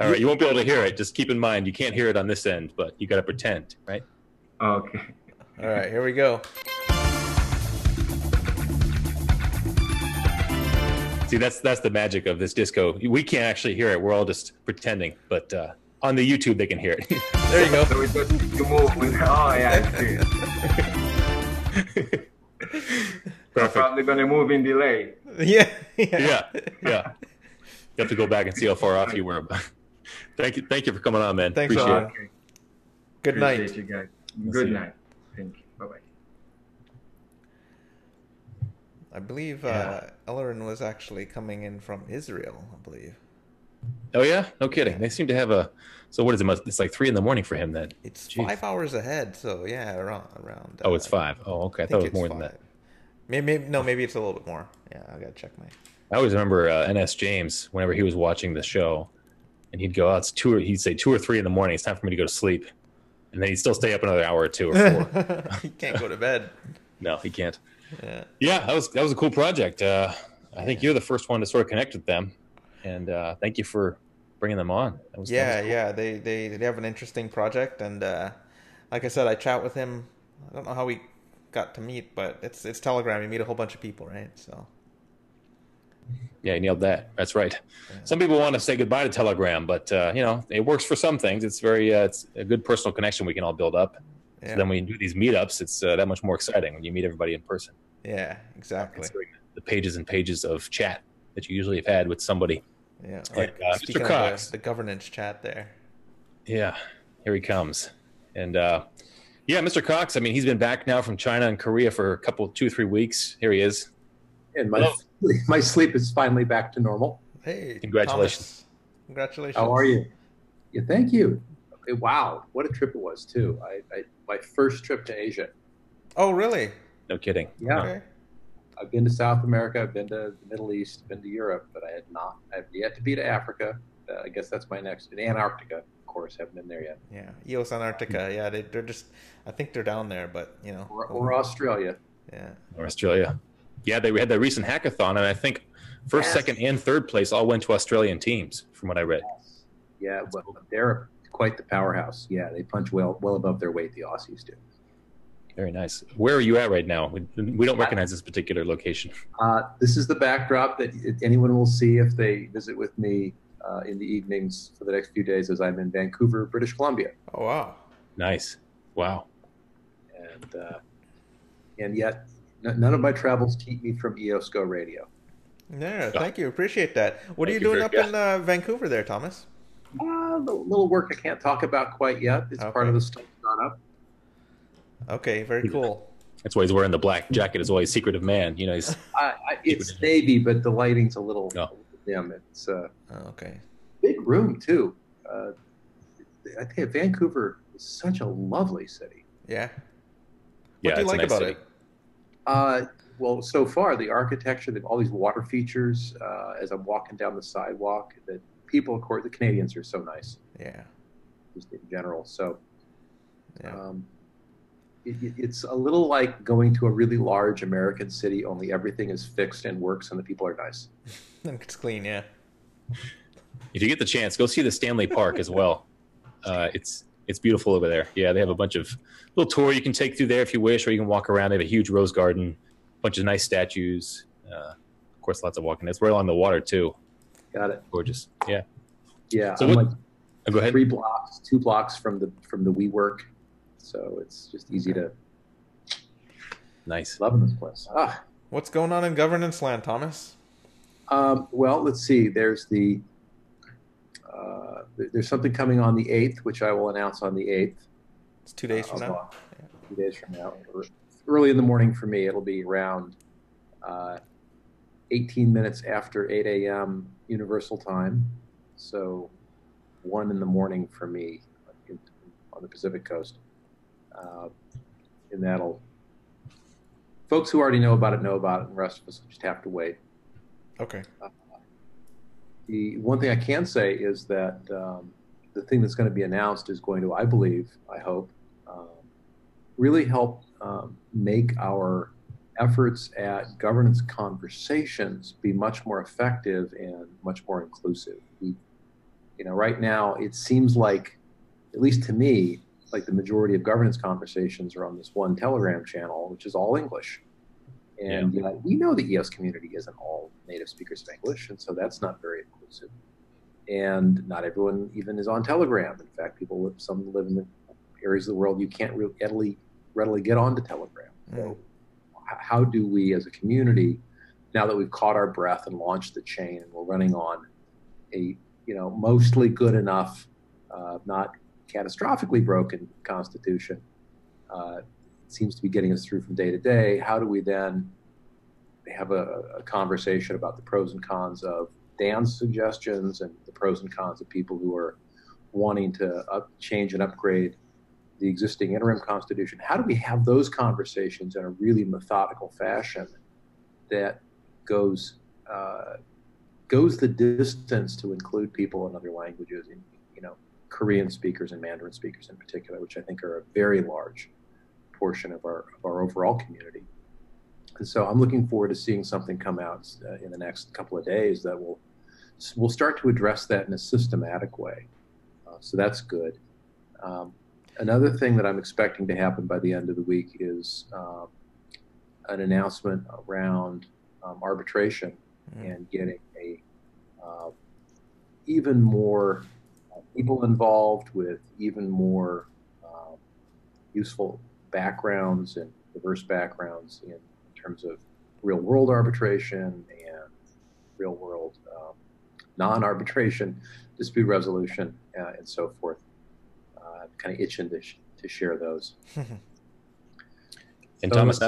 All right, you won't be able to hear it. Just keep in mind, you can't hear it on this end, but you got to pretend, right? Okay. All right, here we go. See, that's the magic of this disco. We can't actually hear it. We're all just pretending, but on the YouTube they can hear it. There you go. So we just need to move with, oh yeah, I see. We're probably going to move in delay. Yeah. Yeah. You have to go back and see how far off you were. Thank you for coming on, man. Thanks, Appreciate Alan. it. Okay. Good Appreciate night. you guys. We'll Good see you. night. Thank you. Bye-bye. I believe Ellerin was actually coming in from Israel, I believe. Oh yeah, no kidding. They seem to have a. So what is it? It's like 3 a.m. for him then. It's Jeez. 5 hours ahead, so yeah, around. Oh, it's 5. Oh, okay. I thought it was more than that. Maybe it's a little bit more. Yeah, I gotta check my. I always remember NS James whenever he was watching the show, and he'd go out. He'd say 2 or 3 a.m. It's time for me to go to sleep, and then he'd still stay up another hour or 2 or 4. He can't go to bed. No, he can't. Yeah. That was a cool project. I think you're the first one to sort of connect with them, and thank you for bringing them on. That was cool. They have an interesting project, and like I said, I chat with him. I don't know how we got to meet, but it's Telegram. You meet a whole bunch of people, right? So yeah, you nailed that. That's right. Yeah. Some people want to say goodbye to Telegram, but it works for some things. It's it's a good personal connection we can all build up. Yeah. So then when you do these meetups, it's that much more exciting when you meet everybody in person. Yeah, exactly. The pages and pages of chat that you usually have had with somebody. Yeah, like Mr. Cox. The governance chat there. Yeah, here he comes. And Mr. Cox, I mean, he's been back now from China and Korea for a couple, 2-3 weeks. Here he is. And my sleep is finally back to normal. Hey, congratulations. Thomas. Congratulations. How are you? Yeah, thank you. Okay, wow, what a trip it was, too. My first trip to Asia. Oh, really? No kidding. Yeah. Okay. I've been to South America, I've been to the Middle East, been to Europe, but I've yet to be to Africa. I guess that's my next. In Antarctica, of course, haven't been there yet. Yeah, EOS Antarctica. Yeah, they're just. I think they're down there, but Or Australia. Yeah. Or Australia. Yeah, they had that recent hackathon, and I think first, second, and third place all went to Australian teams, from what I read. Yeah, well, they're quite the powerhouse. Yeah, they punch well above their weight, the Aussies do. Very nice. Where are you at right now? We don't recognize this particular location. This is the backdrop that anyone will see if they visit with me in the evenings for the next few days, as I'm in Vancouver, British Columbia. Oh, wow. Nice. Wow. And yet, none of my travels keep me from EOS Go Radio. Yeah, thank you. Appreciate that. What are you doing up in Vancouver there, Thomas? A little work I can't talk about quite yet. It's part of the startup. Okay, very cool. That's why he's wearing the black jacket. Is why he's secretive man. You know, he's. It's navy, but the lighting's a little dim. It's okay. Big room too. I think Vancouver is such a lovely city. Yeah. What do you like about it? Well, so far the architecture, all these water features. As I'm walking down the sidewalk, that people, of course, the Canadians are so nice. Yeah. Just in general, so. Yeah. It's a little like going to a really large American city, only everything is fixed and works and the people are nice. It's clean, yeah. If you get the chance, go see the Stanley Park as well. It's beautiful over there. Yeah, they have a bunch of little tour you can take through there if you wish, or you can walk around. They have a huge rose garden, a bunch of nice statues. Of course, lots of walking. It's right along the water too. Got it. Gorgeous. Yeah. Yeah. So go ahead. 2 blocks from the WeWork. So it's just easy to. Nice. Loving this place. What's going on in governance land, Thomas? Well, let's see. There's there's something coming on the 8th, which I will announce on the 8th. It's 2 days from now. 2 days from now. Early in the morning for me. It'll be around 18 minutes after 8 a.m. Universal Time. So 1 in the morning for me on the Pacific Coast. And that'll, folks who already know about it, and the rest of us just have to wait. Okay. The one thing I can say is that the thing that's going to be announced is going to, I believe, I hope, really help make our efforts at governance conversations be much more effective and much more inclusive. Right now, it seems like, at least to me, like the majority of governance conversations are on this one Telegram channel, which is all English. And we know the EOS community isn't all native speakers of English, and so that's not very inclusive. And not everyone even is on Telegram. In fact, some live in the areas of the world you can't really readily get onto Telegram. So how do we as a community, now that we've caught our breath and launched the chain and we're running on a mostly good enough, not catastrophically broken constitution, seems to be getting us through from day to day. How do we then have a conversation about the pros and cons of Dan's suggestions and the pros and cons of people who are wanting to change and upgrade the existing interim constitution? How do we have those conversations in a really methodical fashion that goes the distance to include people in other languages, Korean speakers and Mandarin speakers in particular, which I think are a very large portion of our overall community. And so I'm looking forward to seeing something come out in the next couple of days that will start to address that in a systematic way. So that's good. Another thing that I'm expecting to happen by the end of the week is an announcement around arbitration and getting even more people involved with even more useful backgrounds and diverse backgrounds in terms of real-world arbitration and real-world non-arbitration dispute resolution and so forth. I'm kind of itching to share those. And Thomas,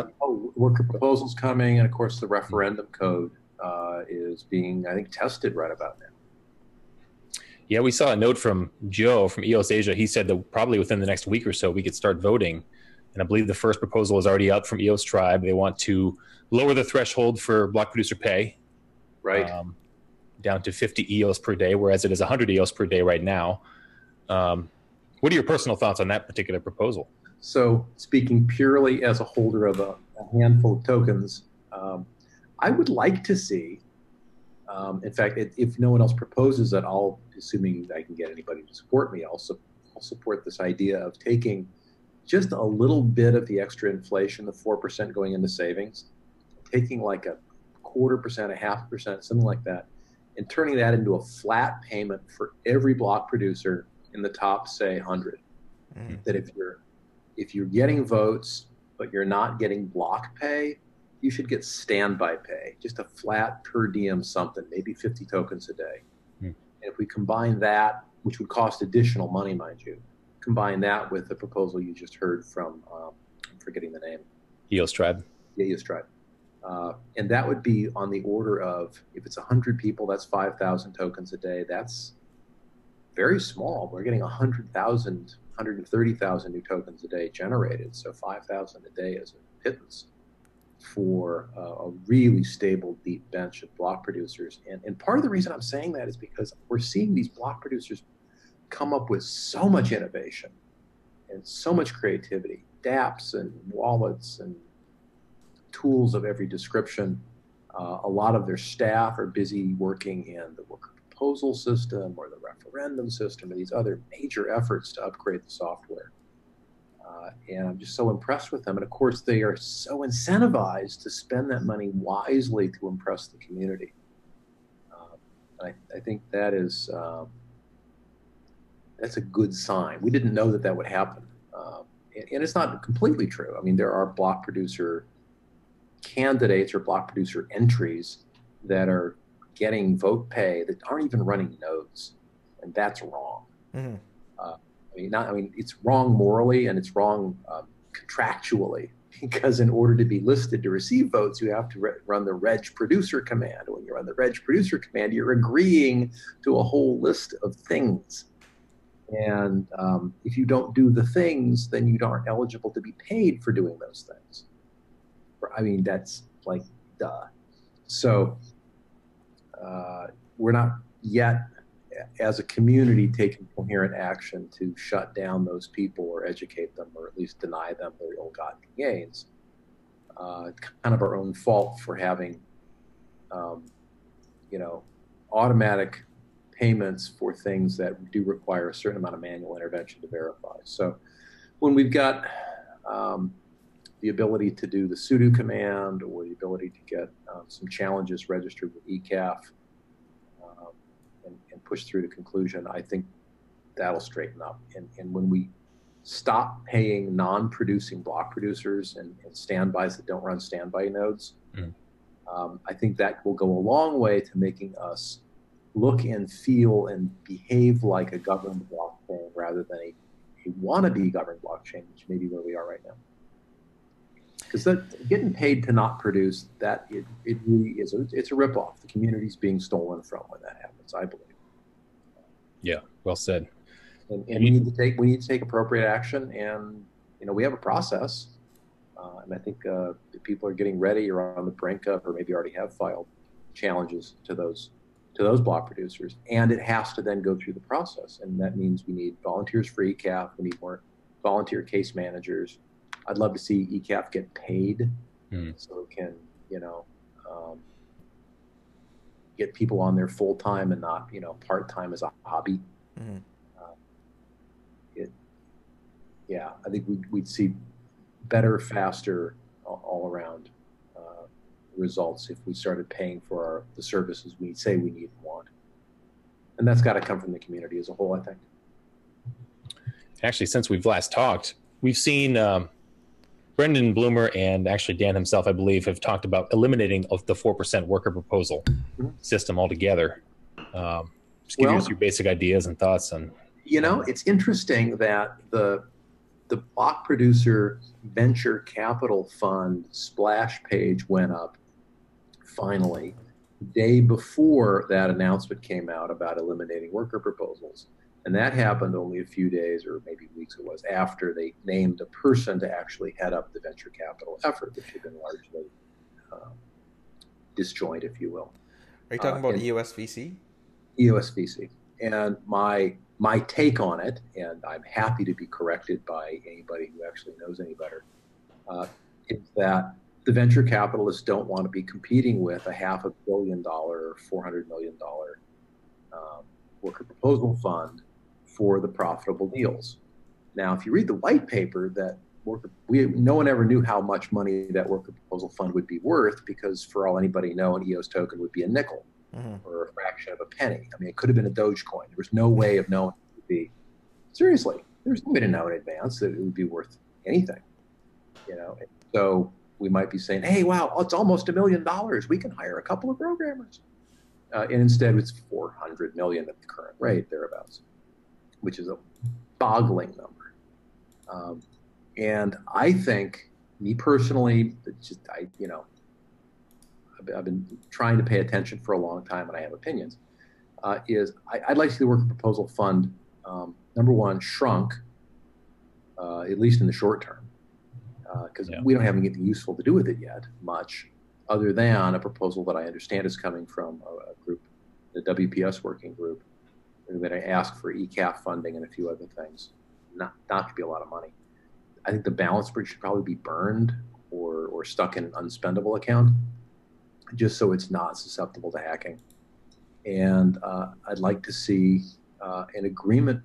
worker proposals coming, and of course the referendum code is being, I think, tested right about now. Yeah, we saw a note from Joe from EOS Asia. He said that probably within the next week or so we could start voting. And I believe the first proposal is already out from EOS Tribe. They want to lower the threshold for block producer pay, right, down to 50 EOS per day, whereas it is 100 EOS per day right now. What are your personal thoughts on that particular proposal? So, speaking purely as a holder of a handful of tokens, I would like to see. In fact, if no one else proposes it, assuming I can get anybody to support me, I'll support this idea of taking just a little bit of the extra inflation, the 4% going into savings, taking like a 0.25%, a 0.5%, something like that, and turning that into a flat payment for every block producer in the top, say, 100. Mm-hmm. That if you're getting votes, but you're not getting block pay, you should get standby pay, just a flat per diem something, maybe 50 tokens a day. Mm-hmm. And if we combine that, which would cost additional money, mind you, combine that with the proposal you just heard from, I'm forgetting the name. EOS Tribe. Yeah, EOS Tribe. And that would be on the order of, if it's 100 people, that's 5,000 tokens a day. That's very small. We're getting 100,000, 130,000 new tokens a day generated. So 5,000 a day is a pittance for a really stable, deep bench of block producers. And part of the reason I'm saying that is because we're seeing these block producers come up with so much innovation and so much creativity, dApps and wallets and tools of every description. A lot of their staff are busy working in the worker proposal system or the referendum system or these other major efforts to upgrade the software. And I'm just so impressed with them. And of course, they are so incentivized to spend that money wisely to impress the community. I think that is, that's a good sign. We didn't know that that would happen. And it's not completely true. I mean, there are block producer candidates or block producer entries that are getting vote pay that aren't even running nodes, and that's wrong. Mm-hmm. I mean, it's wrong morally and it's wrong contractually, because in order to be listed to receive votes, you have to run the reg producer command. When you run the reg producer command, you're agreeing to a whole list of things. And if you don't do the things, then you aren't eligible to be paid for doing those things. I mean, that's like, duh. So we're not yet, as a community, taking coherent action to shut down those people or educate them or at least deny them their ill-gotten gains. Kind of our own fault for having, automatic payments for things that do require a certain amount of manual intervention to verify. So when we've got the ability to do the sudo command or the ability to get some challenges registered with ECAF and push through to conclusion, I think that'll straighten up. And when we stop paying non-producing block producers and standbys that don't run standby nodes, I think that will go a long way to making us look and feel and behave like a governed blockchain rather than a wannabe governed blockchain, which may be where we are right now. Because getting paid to not produce, that it really is it's a ripoff. The community's being stolen from when that happens, I believe. Yeah, well said. And we need to take appropriate action, and we have a process, and I think people are getting ready or on the brink of, or maybe already have filed challenges to those block producers, and it has to then go through the process, and that means we need volunteers for ECAF, we need more volunteer case managers. I'd love to see ECAF get paid so it can, get people on there full time and not, part time as a hobby. Mm-hmm. I think we'd see better, faster, all around results if we started paying for the services we say we need and want. And that's got to come from the community as a whole, I think. Actually, since we've last talked, we've seen Brendan Bloomer and actually Dan himself, I believe, have talked about eliminating of the 4% worker proposal system altogether. Just give us your basic ideas and thoughts on. It's interesting that the block producer venture capital fund splash page went up finally the day before that announcement came out about eliminating worker proposals. And that happened only a few days or maybe weeks it was after they named a person to actually head up the venture capital effort, which had been largely disjoint, if you will. Are you talking about EOS VC? EOS VC. And my take on it, and I'm happy to be corrected by anybody who actually knows any better, is that the venture capitalists don't want to be competing with a $500 million or $400 million worker proposal fund for the profitable deals. Now, if you read the white paper, that no one ever knew how much money that worker proposal fund would be worth, because for all anybody know, an EOS token would be a nickel or a fraction of a penny. I mean, it could have been a Dogecoin. There was no way of knowing it would be. Seriously, there's no way to know in advance that it would be worth anything. So we might be saying, hey, wow, it's almost $1 million. We can hire a couple of programmers. And instead, it's 400 million at the current rate, thereabouts, which is a boggling number. And I think, me personally, I've been trying to pay attention for a long time, and I have opinions. I'd like to see the worker proposal fund, number one, shrunk, at least in the short term, because we don't have anything useful to do with it yet, much, other than a proposal that I understand is coming from a group, the WPS working group. They're going to ask for ECAF funding and a few other things. Not to be a lot of money. I think the balance bridge should probably be burned or stuck in an unspendable account, just so it's not susceptible to hacking. And I'd like to see an agreement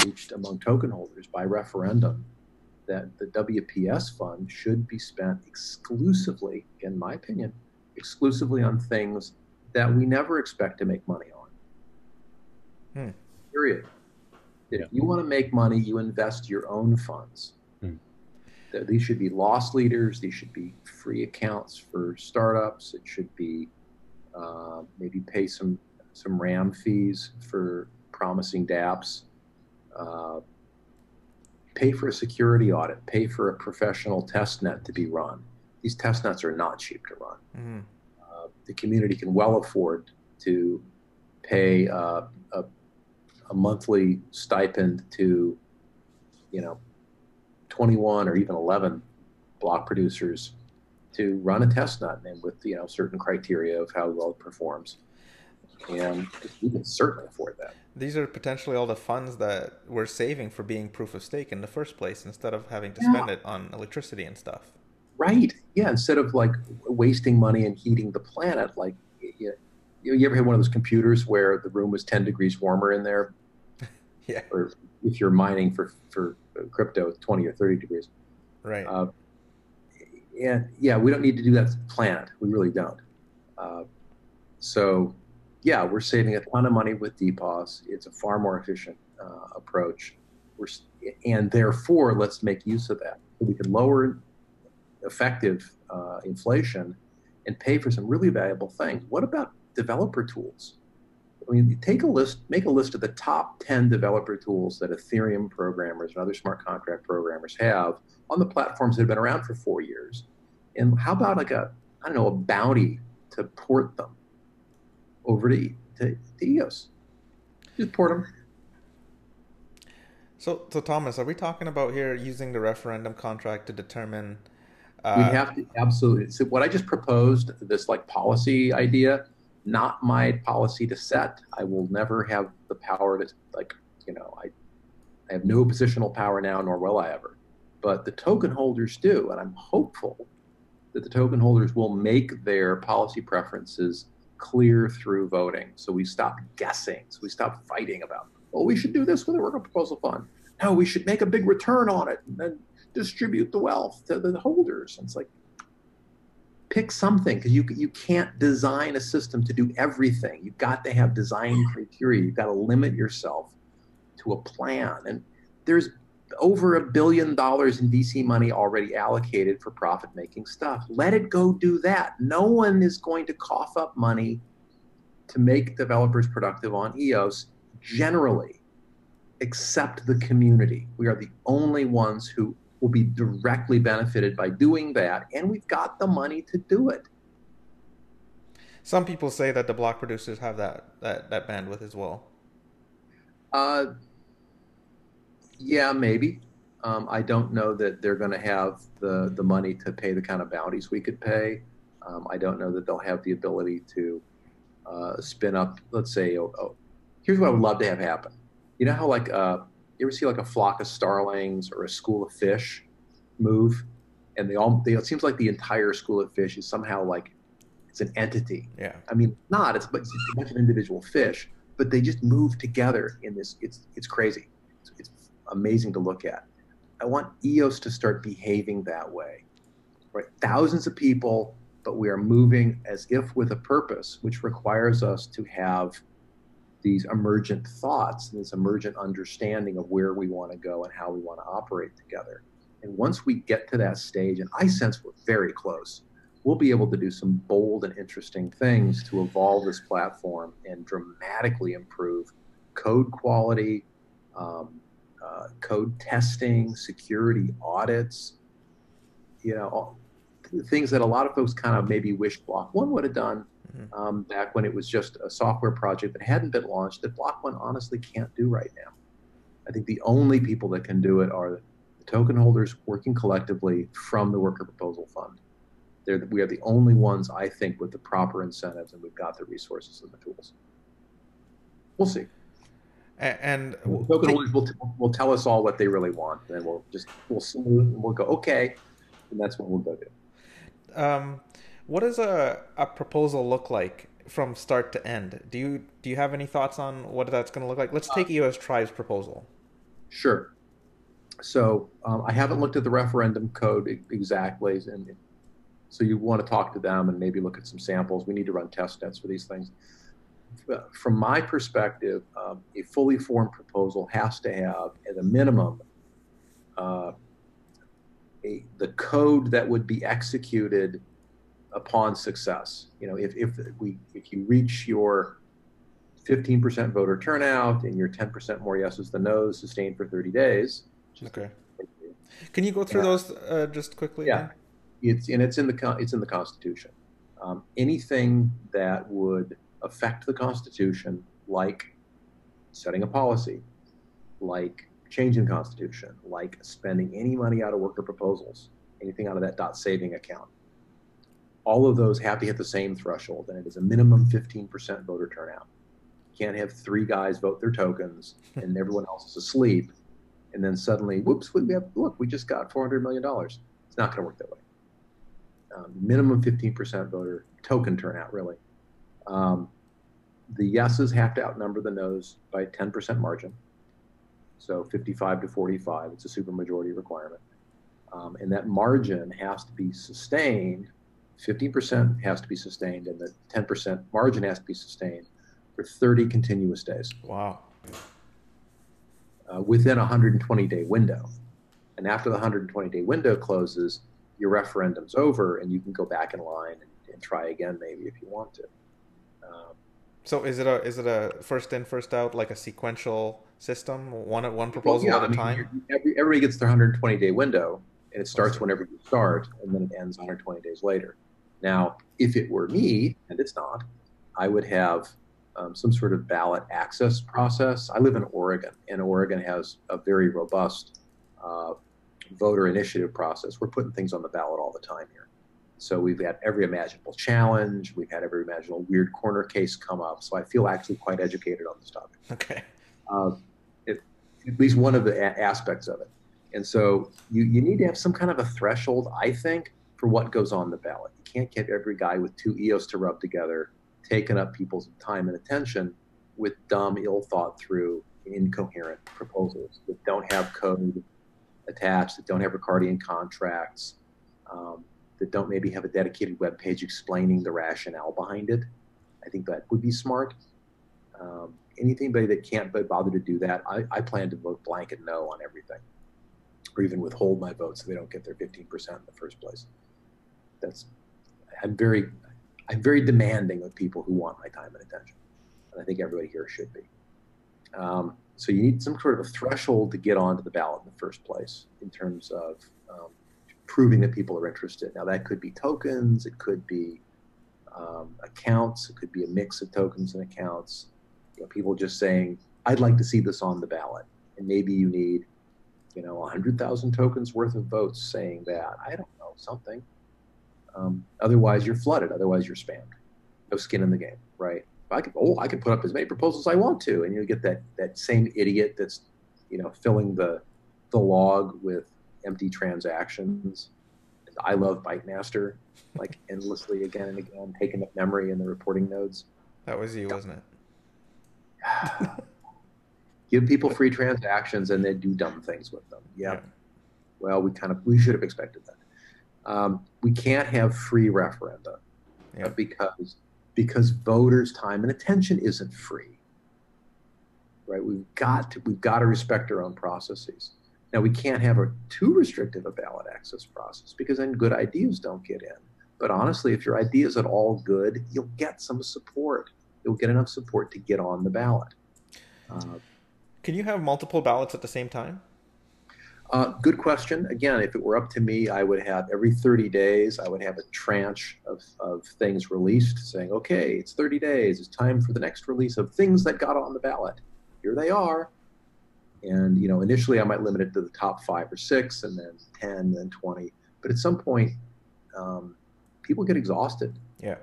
reached among token holders by referendum that the WPS fund should be spent exclusively, in my opinion, exclusively on things that we never expect to make money on. Period. If you want to make money, you invest your own funds. These should be loss leaders. These should be free accounts for startups. It should be maybe pay some RAM fees for promising dApps. Pay for a security audit. Pay for a professional test net to be run. These test nets are not cheap to run. The community can well afford to pay a monthly stipend to 21 or even 11 block producers to run a test net, and with certain criteria of how well it performs. And we can certainly afford that. These are potentially all the funds that we're saving for being proof of stake in the first place, instead of having to spend it on electricity and stuff. Right. Yeah. Instead of like wasting money and heating the planet, like you ever had one of those computers where the room was 10 degrees warmer in there? Yeah. Or if you're mining for crypto, 20 or 30 degrees. Right. And yeah, we don't need to do that to the planet. We really don't. So yeah, we're saving a ton of money with DPoS. It's a far more efficient approach. And therefore, let's make use of that. So we can lower effective inflation and pay for some really valuable things. What about developer tools? I mean, make a list of the top 10 developer tools that Ethereum programmers and other smart contract programmers have on the platforms that have been around for 4 years. And how about like a bounty to port them over to EOS? Just port them. So Thomas, are we talking about here using the referendum contract to determine? We have to, absolutely. So what I just proposed, this like policy idea, not my policy to set. I will never have the power to, I have no positional power now, nor will I ever. But the token holders do, and I'm hopeful that the token holders will make their policy preferences clear through voting. So we stop guessing. So we stop fighting about, we should do this with a worker proposal fund. No, we should make a big return on it and then distribute the wealth to the holders. And it's like, pick something, because you can't design a system to do everything. You've got to have design criteria. You've got to limit yourself to a plan. And there's over $1 billion in VC money already allocated for profit-making stuff. Let it go do that. No one is going to cough up money to make developers productive on EOS generally, except the community. We are the only ones who will be directly benefited by doing that, and we've got the money to do it. Some people say that the block producers have that bandwidth as well. Yeah, maybe. I don't know that they're going to have the money to pay the kind of bounties we could pay. I don't know that they'll have the ability to spin up, let's say, here's what I would love to have happen. You know how like, you ever see like a flock of starlings or a school of fish move, and it seems like the entire school of fish is somehow like it's an entity. Yeah. I mean, it's a bunch of individual fish, but they just move together in this. It's crazy. It's amazing to look at. I want EOS to start behaving that way, right? Thousands of people, but we are moving as if with a purpose, which requires us to have these emergent thoughts and this emergent understanding of where we want to go and how we want to operate together. And once we get to that stage, and I sense we're very close, we'll be able to do some bold and interesting things to evolve this platform and dramatically improve code quality, code testing, security audits, things that a lot of folks kind of maybe wish Block One would have done back when it was just a software project that hadn't been launched, that Block One honestly can't do right now. I think the only people that can do it are the token holders working collectively from the Worker Proposal Fund. We are the only ones, I think, with the proper incentives, and we've got the resources and the tools. We'll see. And token holders will tell us all what they really want, and we'll go, okay, and that's what we'll go do. What does a proposal look like from start to end? Do you have any thoughts on what that's going to look like? Let's take EOS Tribe's proposal. Sure. So I haven't looked at the referendum code exactly, and so you want to talk to them and maybe look at some samples. We need to run test nets for these things. From my perspective, a fully formed proposal has to have, at a minimum, the code that would be executed upon success. If you reach your 15% voter turnout and your 10% more yeses than nos sustained for 30 days. Okay. Can you go through those just quickly? Yeah, it's in the Constitution. Anything that would affect the Constitution, like setting a policy, like changing the Constitution, like spending any money out of worker proposals, anything out of that .saving account, all of those have to hit the same threshold, and it is a minimum 15% voter turnout. You can't have 3 guys vote their tokens and everyone else is asleep, and then suddenly, whoops, we just got $400 million. It's not going to work that way. Minimum 15% voter token turnout, really. The yeses have to outnumber the nos by 10% margin. So 55 to 45, it's a supermajority requirement. And that margin has to be sustained. 15% has to be sustained, and the 10% margin has to be sustained for 30 continuous days. Wow. Within a 120-day window. And after the 120-day window closes, your referendum's over, and you can go back in line and try again, maybe, if you want to. So is it a first in, first out, like a sequential system, one proposal at a time? Everybody gets their 120-day window, and it starts whenever you start, and then it ends 120 days later. Now, if it were me, and it's not, I would have some sort of ballot access process. I live in Oregon, and Oregon has a very robust voter initiative process. We're putting things on the ballot all the time here. So we've had every imaginable challenge. We've had every imaginable weird corner case come up. So I feel actually quite educated on this topic. Okay. At least one of the aspects of it. And so you need to have some kind of a threshold, I think, for what goes on the ballot. You can't get every guy with 2 EOS to rub together, taking up people's time and attention with dumb, ill-thought-through, incoherent proposals that don't have code attached, that don't have Ricardian contracts, that don't maybe have a dedicated web page explaining the rationale behind it. I think that would be smart. Anybody that can't bother to do that, I plan to vote blanket no on everything, or even withhold my vote so they don't get their 15% in the first place. I'm very demanding of people who want my time and attention, and I think everybody here should be. So you need some sort of a threshold to get onto the ballot in the first place in terms of proving that people are interested. Now that could be tokens, it could be accounts, it could be a mix of tokens and accounts. People just saying, I'd like to see this on the ballot. And maybe you need, 100,000 tokens worth of votes saying that. I don't know, something. Otherwise you're flooded, otherwise you're spammed. No skin in the game, right? I could put up as many proposals as I want to, and you get that same idiot that's, filling the log with empty transactions. I love ByteMaster, like endlessly again and again, taking up memory in the reporting nodes. That was you, wasn't it? Give people free transactions and they do dumb things with them. Yep. Yeah. Well, we should have expected that. We can't have free referenda because voters' time and attention isn't free. Right? We've got to respect our own processes. Now, we can't have too restrictive a ballot access process because then good ideas don't get in. But honestly, if your idea is at all good, you'll get some support. You'll get enough support to get on the ballot. Can you have multiple ballots at the same time? Good question. Again, if it were up to me, I would have every 30 days, I would have a tranche of things released saying, okay, it's 30 days. It's time for the next release of things that got on the ballot. Here they are. And, initially I might limit it to the top 5 or 6 and then 10, and then 20. But at some point, people get exhausted. Yeah.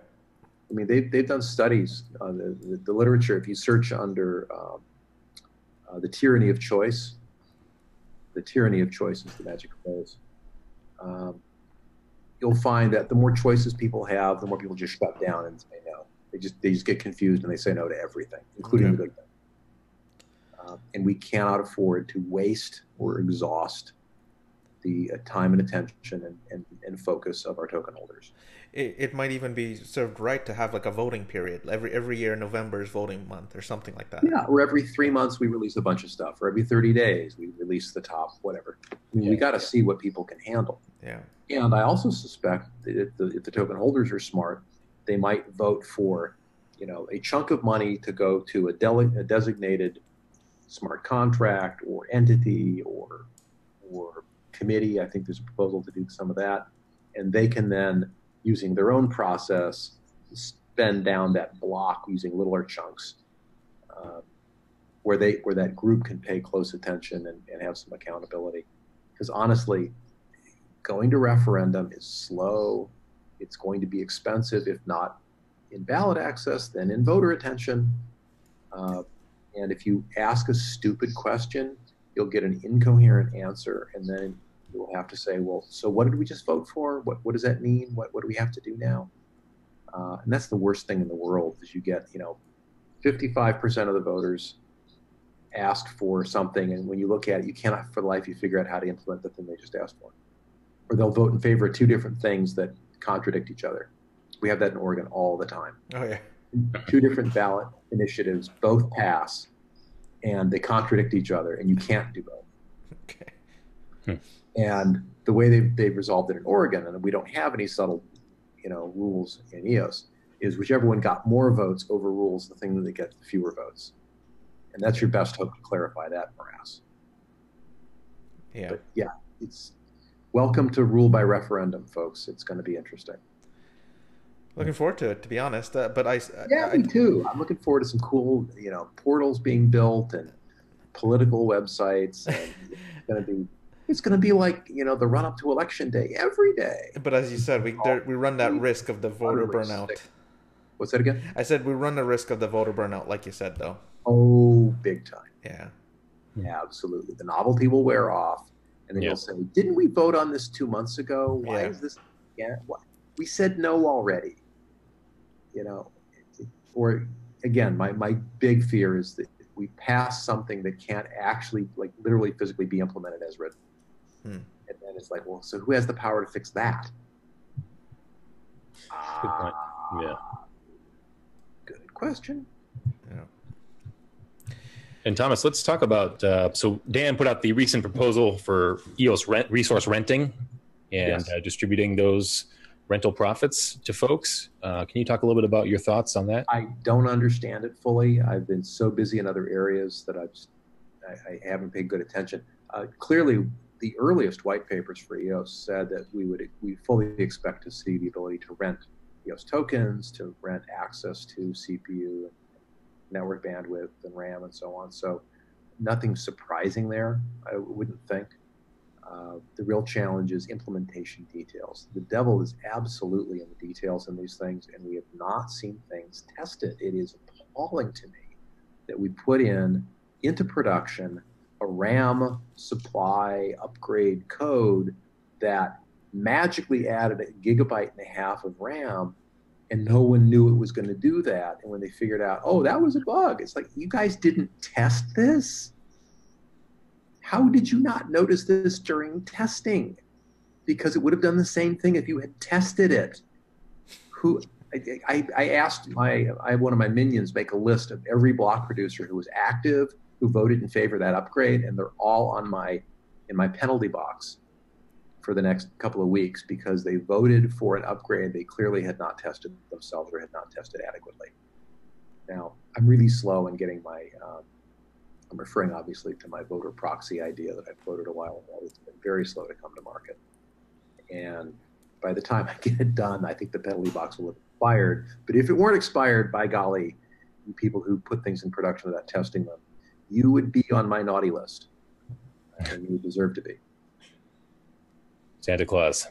I mean, they've done studies, the literature, if you search under the tyranny of choice. The tyranny of choice is the magic phrase. You'll find that the more choices people have, the more people just shut down and say no. They just get confused and they say no to everything, including the good thing. And we cannot afford to waste or exhaust the time and attention and focus of our token holders. It might even be served right to have like a voting period. Every year, November is voting month or something like that. Yeah, or every 3 months we release a bunch of stuff, or every 30 days we release the top whatever. I mean, we got to see what people can handle. Yeah. And I also suspect that if the token holders are smart, they might vote for, a chunk of money to go to a designated smart contract or entity or committee. I think there's a proposal to do some of that, and they can then, using their own process, spend down that block using littler chunks, where that group can pay close attention and have some accountability. Because honestly, going to referendum is slow. It's going to be expensive, if not in ballot access, then in voter attention. And if you ask a stupid question, you'll get an incoherent answer, and then you'll have to say, well, so what did we just vote for? What does that mean? What do we have to do now? And that's the worst thing in the world, is you get, 55% of the voters asked for something, and when you look at it, you cannot for life you figure out how to implement the thing they just asked for. Or they'll vote in favor of 2 different things that contradict each other. We have that in Oregon all the time. Oh, yeah. 2 different ballot initiatives both pass, and they contradict each other, and you can't do both. Okay. And the way they've resolved it in Oregon, and we don't have any subtle, rules in EOS, is whichever one got more votes overrules the thing that gets fewer votes. And that's your best hope to clarify that morass. Yeah. But yeah, it's welcome to rule by referendum, folks. It's going to be interesting. Looking forward to it, to be honest. Me too. I'm looking forward to some cool, portals being built and political websites. And it's going to be like, the run up to election day every day. But as you said, we run that risk of the voter burnout. What's that again? I said we run the risk of the voter burnout, like you said, though. Oh, big time. Yeah. Yeah, absolutely. The novelty will wear off, and then you'll say, "Didn't we vote on this 2 months ago? Why is this? Yeah, we said no already." Or again, my big fear is that we pass something that can't actually, literally physically be implemented as written. And then it's like, well, so who has the power to fix that? Good point. Yeah. Good question. Yeah. And Thomas, let's talk about, so Dan put out the recent proposal for EOS resource renting and distributing those rental profits to folks. Can you talk a little bit about your thoughts on that? I don't understand it fully. I've been so busy in other areas that I haven't paid good attention. Clearly, the earliest white papers for EOS said that we fully expect to see the ability to rent EOS tokens, to rent access to CPU, network bandwidth, and RAM, and so on. So nothing surprising there, I wouldn't think. The real challenge is implementation details. The devil is absolutely in the details in these things, and we have not seen things tested. It is appalling to me that we put into production a RAM supply upgrade code that magically added 1.5 gigabytes of RAM, And no one knew it was going to do that. And when they figured out, oh, that was a bug, it's like, you guys didn't test this? How did you not notice this during testing? Because it would have done the same thing if you had tested it. I asked one of my minions make a list of every block producer who was active, who voted in favor of that upgrade, and they're all in my penalty box for the next couple of weeks because they voted for an upgrade they clearly had not tested themselves or had not tested adequately. Now, I'm really slow in getting I'm referring obviously to my voter proxy idea that I floated a while ago. It's been very slow to come to market. And by the time I get it done, I think the penalty box will have expired. But if it weren't expired, by golly, you people who put things in production without testing them, you would be on my naughty list. And you deserve to be. Santa Claus.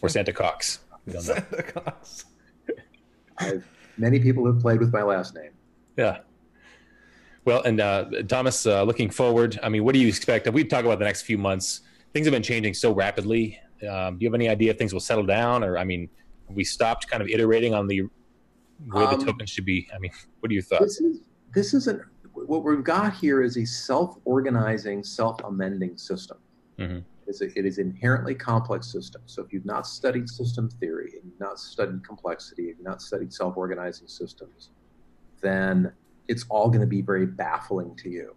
Or Santa Cox. We don't know. Santa Cox. Many people have played with my last name. Yeah. Well, and Thomas, looking forward, I mean, what do you expect? We talk about the next few months. Things have been changing so rapidly. Do you have any idea if things will settle down? Or, I mean, have we stopped kind of iterating on where the tokens should be? I mean, what are your thoughts? This isn't what we've got here is a self-organizing, self-amending system. Mm-hmm. It is an inherently complex system. So if you've not studied system theory, and you've not studied complexity, if you've not studied self-organizing systems, then it's all going to be very baffling to you.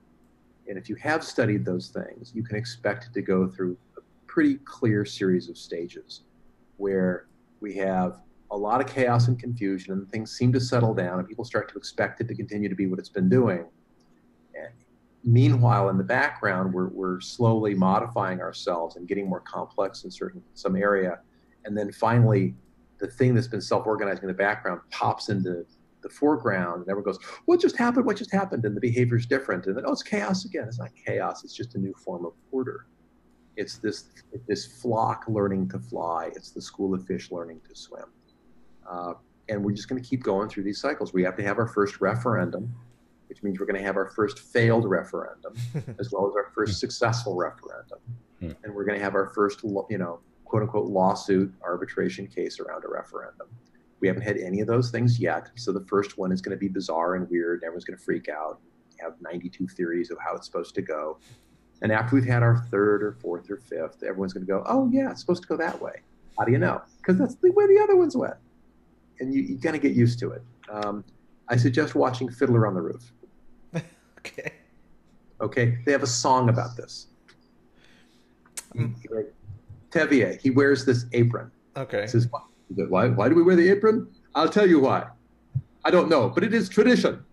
And if you have studied those things, you can expect it to go through a pretty clear series of stages where we have a lot of chaos and confusion and things seem to settle down and people start to expect it to continue to be what it's been doing. And meanwhile, in the background, we're slowly modifying ourselves and getting more complex in some area. And then finally, the thing that's been self-organizing in the background pops into the foreground and everyone goes, what just happened? What just happened? And the behavior is different. And then, oh, it's chaos again. It's not chaos. It's just a new form of order. It's this flock learning to fly. It's the school of fish learning to swim. And we're just going to keep going through these cycles. We have to have our first referendum, which means we're going to have our first failed referendum, as well as our first successful referendum. And we're going to have our first, quote unquote, lawsuit arbitration case around a referendum. We haven't had any of those things yet. So the first one is going to be bizarre and weird. And everyone's going to freak out, have 92 theories of how it's supposed to go. And after we've had our third or fourth or fifth, everyone's going to go, oh, yeah, it's supposed to go that way. How do you know? Because that's the way the other ones went. And you got to get used to it. I suggest watching Fiddler on the Roof. Okay. They have a song about this. Tevier, he wears this apron. Okay. He says, why do we wear the apron? I'll tell you why. I don't know, but it is tradition.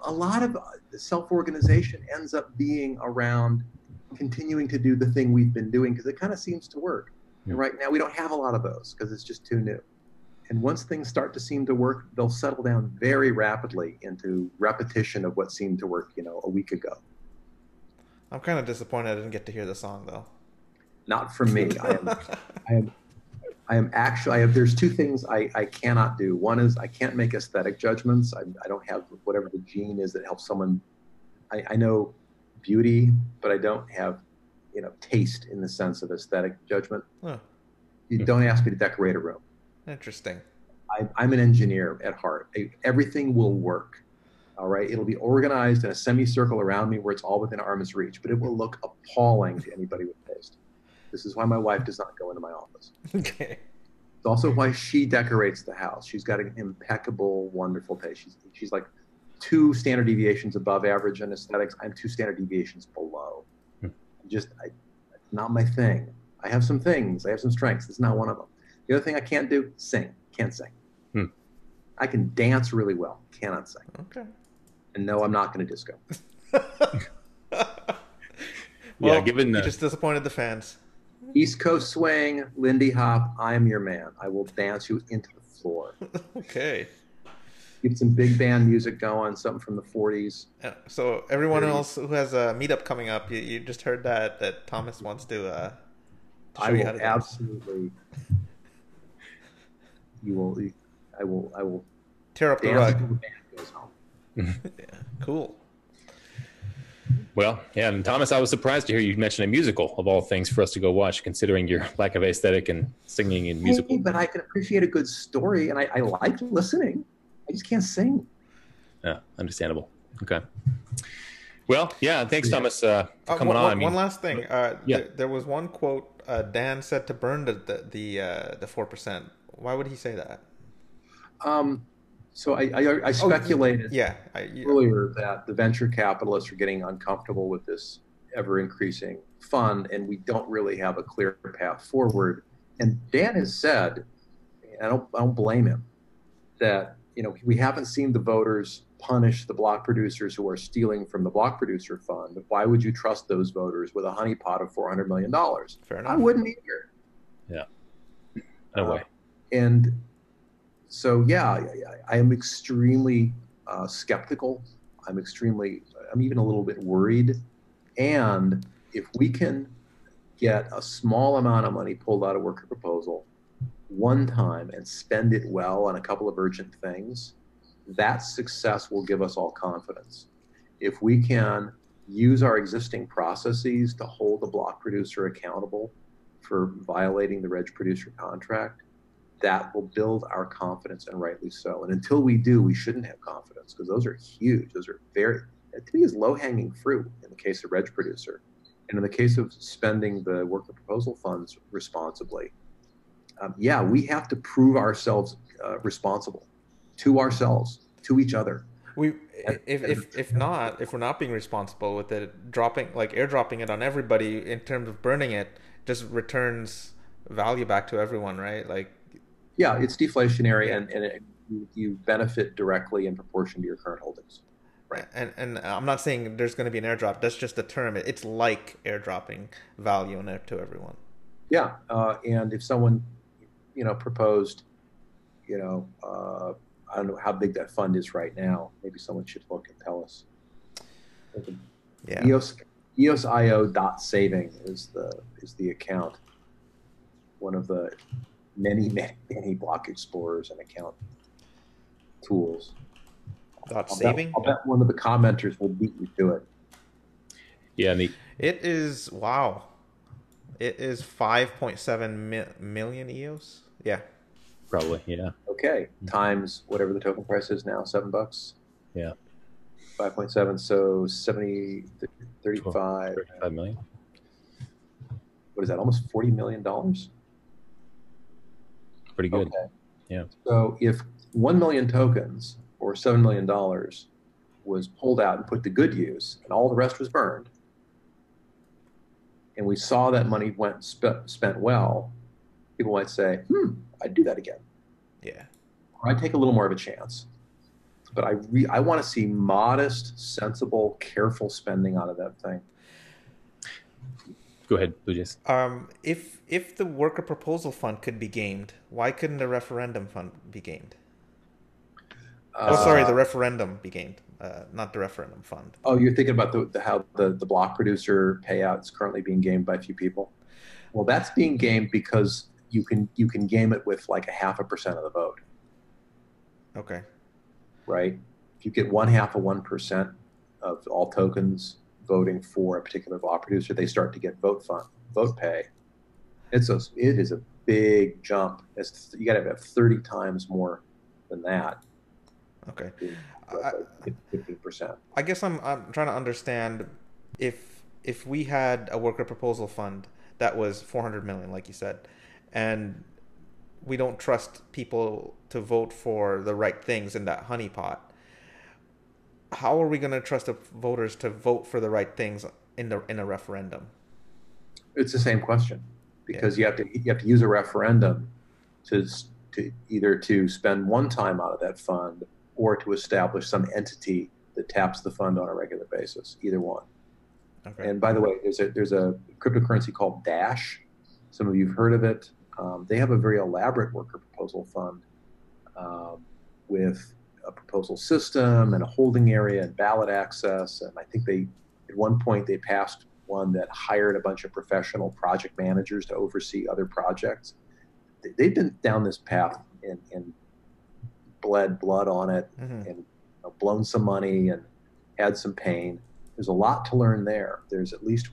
A lot of self-organization ends up being around continuing to do the thing we've been doing because it kind of seems to work. And right now we don't have a lot of those because it's just too new. And once things start to seem to work, they'll settle down very rapidly into repetition of what seemed to work, a week ago. I'm kind of disappointed I didn't get to hear the song though. Not from me. There's two things I cannot do. One is I can't make aesthetic judgments. I don't have whatever the gene is that helps someone. I know beauty, but I don't have, taste in the sense of aesthetic judgment. Huh. You don't ask me to decorate a room. Interesting. I'm an engineer at heart. Everything will work. All right. It'll be organized in a semicircle around me where it's all within arm's reach, but it will look appalling to anybody with taste. This is why my wife does not go into my office. Okay. It's also why she decorates the house. She's got an impeccable, wonderful taste. She's like 2 standard deviations above average in aesthetics. I'm 2 standard deviations below. It's not my thing. I have some things. I have some strengths. It's not one of them. The other thing I can't do, sing. Can't sing. I can dance really well. Cannot sing. Okay. And no, I'm not going to disco. Well, you just disappointed the fans. East Coast swing, Lindy Hop, I am your man. I will dance you into the floor. Okay. Get some big band music going, something from the 40s. So everyone else who has a meetup coming up, you just heard that Thomas wants to show you how to dance. Absolutely. I will tear up the rug. until the band goes home. Yeah, cool. Well, yeah, and Thomas, I was surprised to hear you mention a musical of all things for us to go watch, considering your lack of aesthetic and singing in musical. Hey, but I can appreciate a good story, and I like listening. I just can't sing. Yeah, understandable. Okay. Well, yeah, thanks, Thomas, for coming on. One last thing. Yeah. There was one quote Dan said to burn the 4%. Why would he say that? So I speculated earlier that the venture capitalists are getting uncomfortable with this ever-increasing fund, and we don't really have a clear path forward. And Dan has said, and I don't blame him, that we haven't seen the voters punish the block producers who are stealing from the block producer fund. Why would you trust those voters with a honeypot of $400 million? Fair enough. I wouldn't either. Yeah. No way. And so, yeah, I am extremely skeptical. I'm even a little bit worried. And if we can get a small amount of money pulled out of worker proposal one time and spend it well on a couple of urgent things, that success will give us all confidence. If we can use our existing processes to hold the block producer accountable for violating the reg producer contract, that will build our confidence, and rightly so. And until we do, we shouldn't have confidence, because those are huge. Those are to me, is low-hanging fruit in the case of reg producer. And in the case of spending the worker proposal funds responsibly, we have to prove ourselves responsible to ourselves, to each other. If we're not being responsible with it, airdropping it on everybody in terms of burning it, just returns value back to everyone, right? Yeah, it's deflationary, and you benefit directly in proportion to your current holdings. Right. And I'm not saying there's going to be an airdrop. That's just a term. It's like airdropping value in it to everyone. Yeah, and if someone, proposed, I don't know how big that fund is right now. Maybe someone should look and tell us. Yeah. EOSIO.saving is the account. One of the many block explorers and account tools. Saving? I'll bet one of the commenters will beat you to it. Yeah, it is 5.7 million EOS. Yeah, probably. Yeah. Okay, times whatever the token price is now, $7. Yeah. 5.7, so 35 million. What is that? Almost $40 million. Pretty good. Okay. Yeah. So if 1 million tokens, or $7 million, was pulled out and put to good use, and all the rest was burned, and we saw that money went spent well, people might say, I'd do that again. Yeah. Or I'd take a little more of a chance. But I want to see modest, sensible, careful spending out of that thing. Go ahead, Bluejays. If the worker proposal fund could be gamed, why couldn't the referendum fund be gamed? The referendum be gamed, not the referendum fund. Oh, you're thinking about how the block producer payout is currently being gamed by a few people? Well, that's being gamed because you can game it with like 0.5% of the vote. Okay. Right? If you get 0.5% of all tokens voting for a particular block producer, they start to get vote pay. It is a big jump. You got to have 30 times more than that. Okay. 15%. I guess I'm trying to understand if we had a worker proposal fund that was 400 million, like you said, and we don't trust people to vote for the right things in that honeypot, how are we going to trust the voters to vote for the right things in a referendum? It's the same question, because you have to use a referendum to either to spend one time out of that fund or to establish some entity that taps the fund on a regular basis. Either one. Okay. And by the way, there's a cryptocurrency called Dash. Some of you have heard of it. They have a very elaborate worker proposal fund with a proposal system and a holding area and ballot access. And I think at one point they passed one that hired a bunch of professional project managers to oversee other projects. They've been down this path and bled blood on it, and blown some money and had some pain. there's a lot to learn there. There's at least,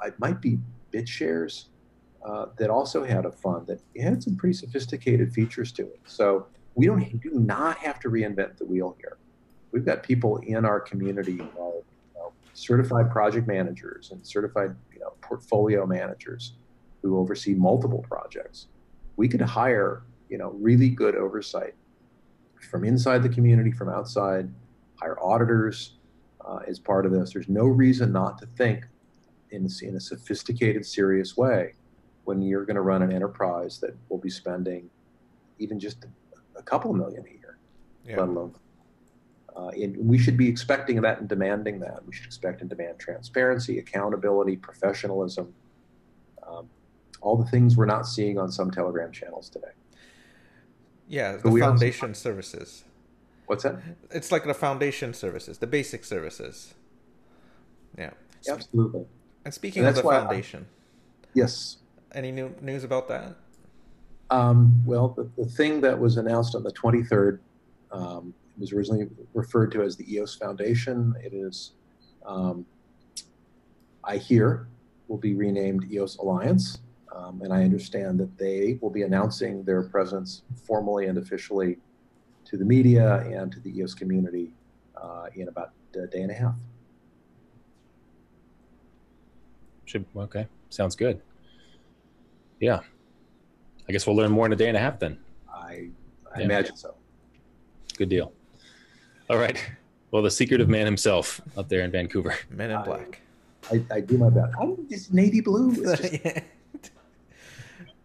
it might be BitShares that also had a fund that had some pretty sophisticated features to it. So we do not have to reinvent the wheel here. We've got people in our community who are certified project managers and certified portfolio managers who oversee multiple projects. We could hire really good oversight from inside the community, from outside, hire auditors as part of this. There's no reason not to think in a sophisticated, serious way when you're going to run an enterprise that will be spending even just a couple million a year, let alone. And we should be expecting that and demanding that. We should expect and demand transparency, accountability, professionalism, all the things we're not seeing on some Telegram channels today. Yeah, the foundation services. What's that? It's like the foundation services, the basic services. Yeah. Absolutely. And speaking of the foundation. Yes. Any new news about that? Well, the thing that was announced on the 23rd was originally referred to as the EOS Foundation. It is, I hear, will be renamed EOS Alliance. And I understand that they will be announcing their presence formally and officially to the media and to the EOS community in about a day and a half. Okay, sounds good. Yeah. I guess we'll learn more in a day and a half then. I imagine so. Good deal. All right. Well, the secretive man himself up there in Vancouver. Men in Black. I do my best. It's navy blue. It's just,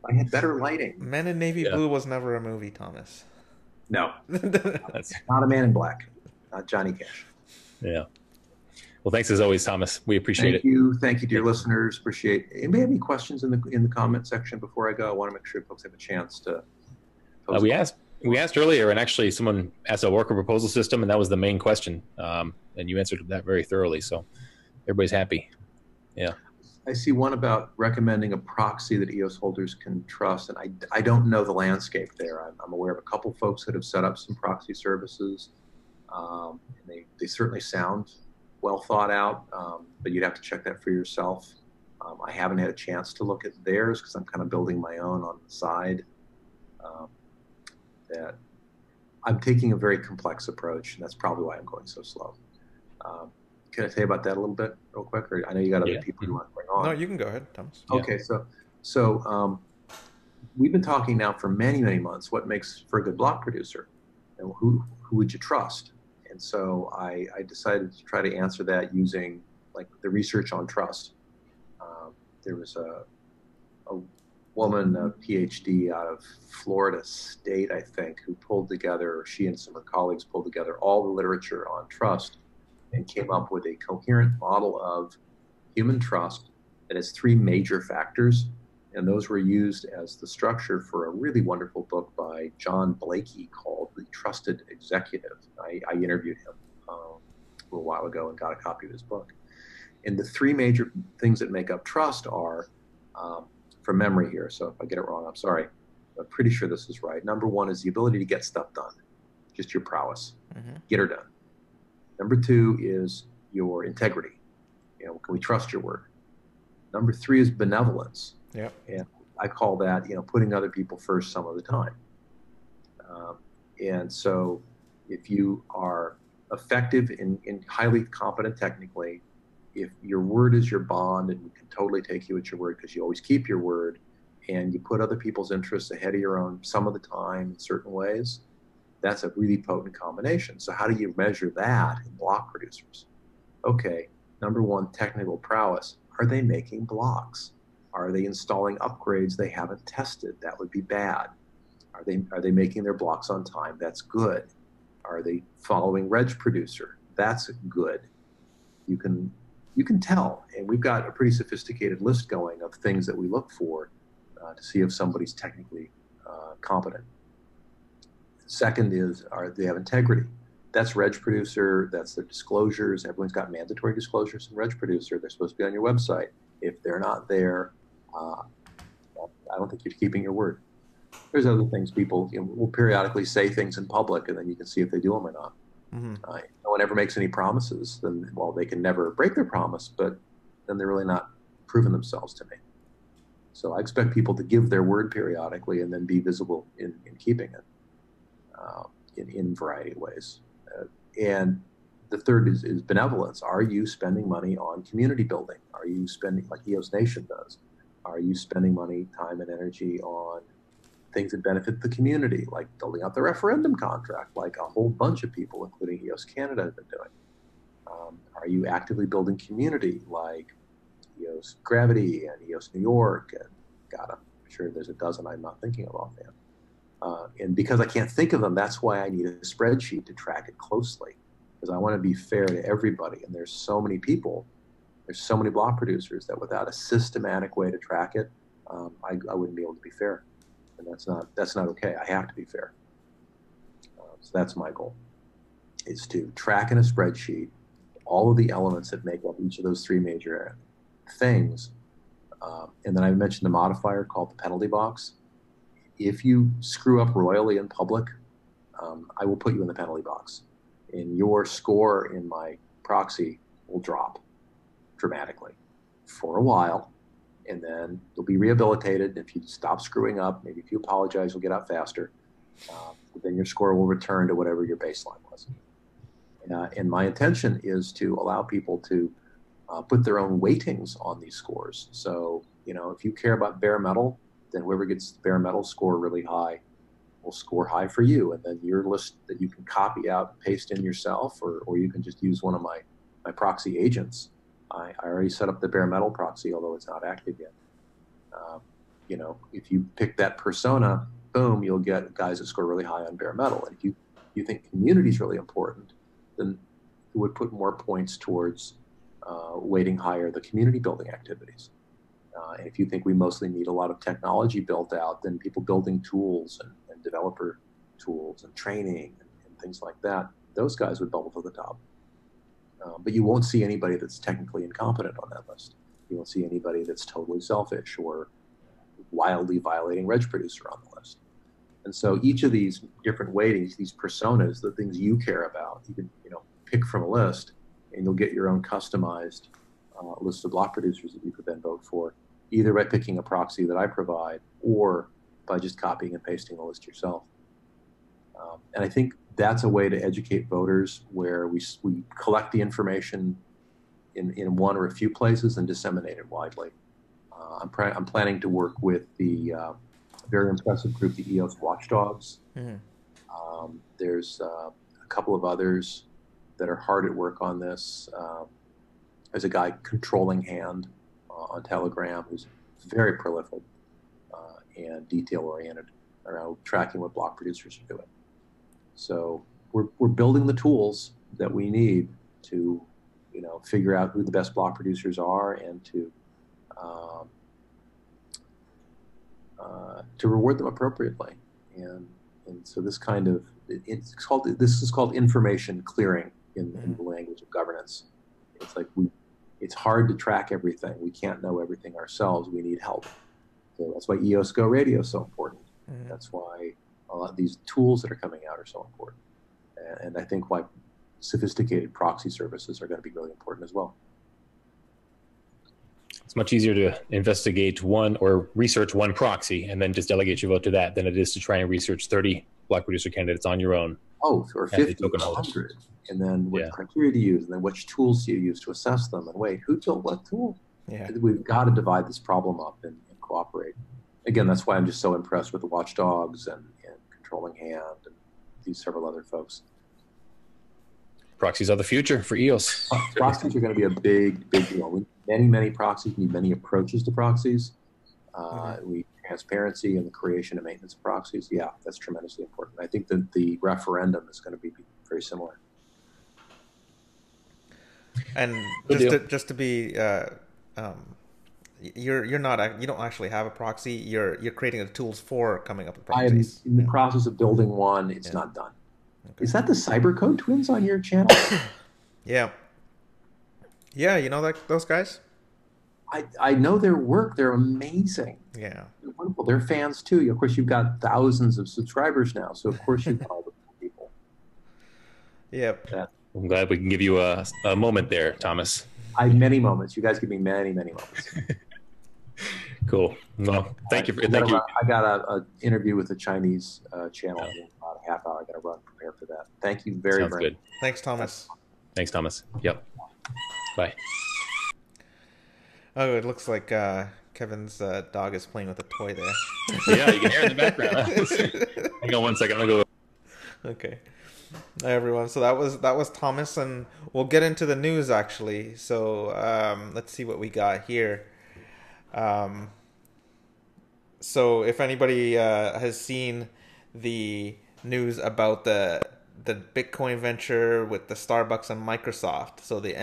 I had better lighting. Men in Navy Blue was never a movie, Thomas. No. That's not a Man in Black. Not Johnny Cash. Yeah. Well, thanks as always, Thomas. We appreciate it. Thank you, dear listeners. Appreciate it. Anybody have any questions in the comment section before I go? I want to make sure folks have a chance to post. We asked earlier, and actually someone asked a worker proposal system, and that was the main question. And you answered that very thoroughly, so everybody's happy. Yeah. I see one about recommending a proxy that EOS holders can trust, and I don't know the landscape there. I'm aware of a couple folks that have set up some proxy services, and they certainly sound well thought out, but you'd have to check that for yourself. I haven't had a chance to look at theirs because I'm kind of building my own on the side. That I'm taking a very complex approach, and that's probably why I'm going so slow. Can I tell you about that a little bit real quick? Or I know you got other people you want to bring on. No, you can go ahead, Thomas. Okay, so we've been talking now for many, many months what makes for a good block producer, and who would you trust? And so I decided to try to answer that using like the research on trust. There was a woman, a PhD out of Florida State, I think, who pulled together, she and some of her colleagues pulled together all the literature on trust and came up with a coherent model of human trust that has three major factors. And those were used as the structure for a really wonderful book by John Blakey called The Trusted Executive. I interviewed him a little while ago and got a copy of his book. And the three major things that make up trust are, from memory here, so if I get it wrong, I'm sorry. I'm pretty sure this is right. Number one is the ability to get stuff done, just your prowess. Get her done. Number two is your integrity. Can we trust your work? Number three is benevolence. Yeah. And I call that, putting other people first some of the time. And so if you are effective and highly competent technically, if your word is your bond and we can totally take you at your word because you always keep your word and you put other people's interests ahead of your own some of the time in certain ways, that's a really potent combination. So how do you measure that in block producers? Okay, number one, technical prowess. Are they making blocks? Are they installing upgrades they haven't tested? That would be bad. Are they making their blocks on time? That's good. Are they following reg producer? That's good. You can tell, and we've got a pretty sophisticated list going of things that we look for to see if somebody's technically competent. Second is, they have integrity? That's reg producer, that's their disclosures. Everyone's got mandatory disclosures in reg producer. They're supposed to be on your website. If they're not there, I don't think you're keeping your word. There's other things people will periodically say things in public, and then you can see if they do them or not. No one ever makes any promises, then, well, they can never break their promise, but then they're really not proving themselves to me. So I expect people to give their word periodically and then be visible in keeping it in a variety of ways. And the third is benevolence. Are you spending money on community building? Are you spending, like EOS Nation does? Are you spending money, time, and energy on things that benefit the community, like building out the referendum contract, like a whole bunch of people, including EOS Canada, have been doing? Are you actively building community, like EOS Gravity and EOS New York? And God, I'm sure there's a dozen I'm not thinking of offhand. And because I can't think of them, that's why I need a spreadsheet to track it closely, because I want to be fair to everybody. And there's so many people, there's so many block producers that without a systematic way to track it, I wouldn't be able to be fair. And that's not okay. I have to be fair. So that's my goal, is to track in a spreadsheet all of the elements that make up each of those three major things. And then I mentioned the modifier called the penalty box. If you screw up royally in public, I will put you in the penalty box. And your score in my proxy will drop dramatically for a while. And then you'll be rehabilitated. If you stop screwing up, maybe if you apologize, you'll get out faster. Then your score will return to whatever your baseline was. And my intention is to allow people to put their own weightings on these scores. So, if you care about bare metal, then whoever gets the bare metal score really high will score high for you. And then your list that you can copy out and paste in yourself, or you can just use one of my proxy agents. I already set up the bare metal proxy, although it's not active yet. If you pick that persona, boom, you'll get guys that score really high on bare metal. And if you think community is really important, then it would put more points towards weighting higher the community building activities. And if you think we mostly need a lot of technology built out, then people building tools and developer tools and training and things like that, those guys would bubble to the top. But you won't see anybody that's technically incompetent on that list. You won't see anybody that's totally selfish or wildly violating reg producer on the list. And so each of these different weightings, these personas, the things you care about, you can pick from a list, and you'll get your own customized list of block producers that you could then vote for, either by picking a proxy that I provide or by just copying and pasting the list yourself. And I think that's a way to educate voters, where we collect the information in one or a few places and disseminate it widely. I'm planning to work with the very impressive group, the EOS Watchdogs. Mm-hmm. There's a couple of others that are hard at work on this. There's a guy, Controlling Hand, on Telegram, who's very prolific and detail-oriented around tracking what block producers are doing. So we're building the tools that we need to, figure out who the best block producers are, and to reward them appropriately. And so this kind of this is called information clearing in the language of governance. It's like it's hard to track everything. We can't know everything ourselves. We need help. So that's why EOS Go Radio is so important. Mm-hmm. That's why a lot of these tools that are coming out are so important. And I think why sophisticated proxy services are going to be really important as well. It's much easier to investigate one or research one proxy and then just delegate your vote to that than it is to try and research 30 block producer candidates on your own. Oh, or 50, 100. And then what criteria to use, and then which tools do you use to assess them? And wait, who built what tool? Yeah. We've got to divide this problem up and cooperate. Again, that's why I'm just so impressed with the Watchdogs and Controlling Hand and these several other folks. Proxies are the future for EOS. Proxies are going to be a big deal. We need many proxies. We need many approaches to proxies. We need transparency in the creation and maintenance of proxies. Yeah, that's tremendously important. I think that the referendum is going to be very similar. And just to be, you don't actually have a proxy. You're creating the tools for coming up with proxies. I am in the process of building one. It's not done. Okay. Is that the Cybercode twins on your channel? Yeah, you know those guys? I know their work. They're amazing. Yeah. They're wonderful. They're fans too. Of course, you've got thousands of subscribers now, so of course you follow the people. Yep. I'm glad we can give you a moment there, Thomas. I many moments. You guys give me many moments. Cool. Well, thank you. Thank you. I got a interview with the Chinese channel in about a half hour. I got to run prepare for that. Thank you very Sounds much. good. Thanks, Thomas. Thanks, Thomas. Yep. Bye. Oh, it looks like Kevin's dog is playing with a toy there. Yeah, you can hear it in the background. Hang on one second. I'm gonna go. Okay. Hi, everyone. So that was Thomas, and we'll get into the news actually. So let's see what we got here. So if anybody has seen the news about the Bitcoin venture with the Starbucks and Microsoft, so the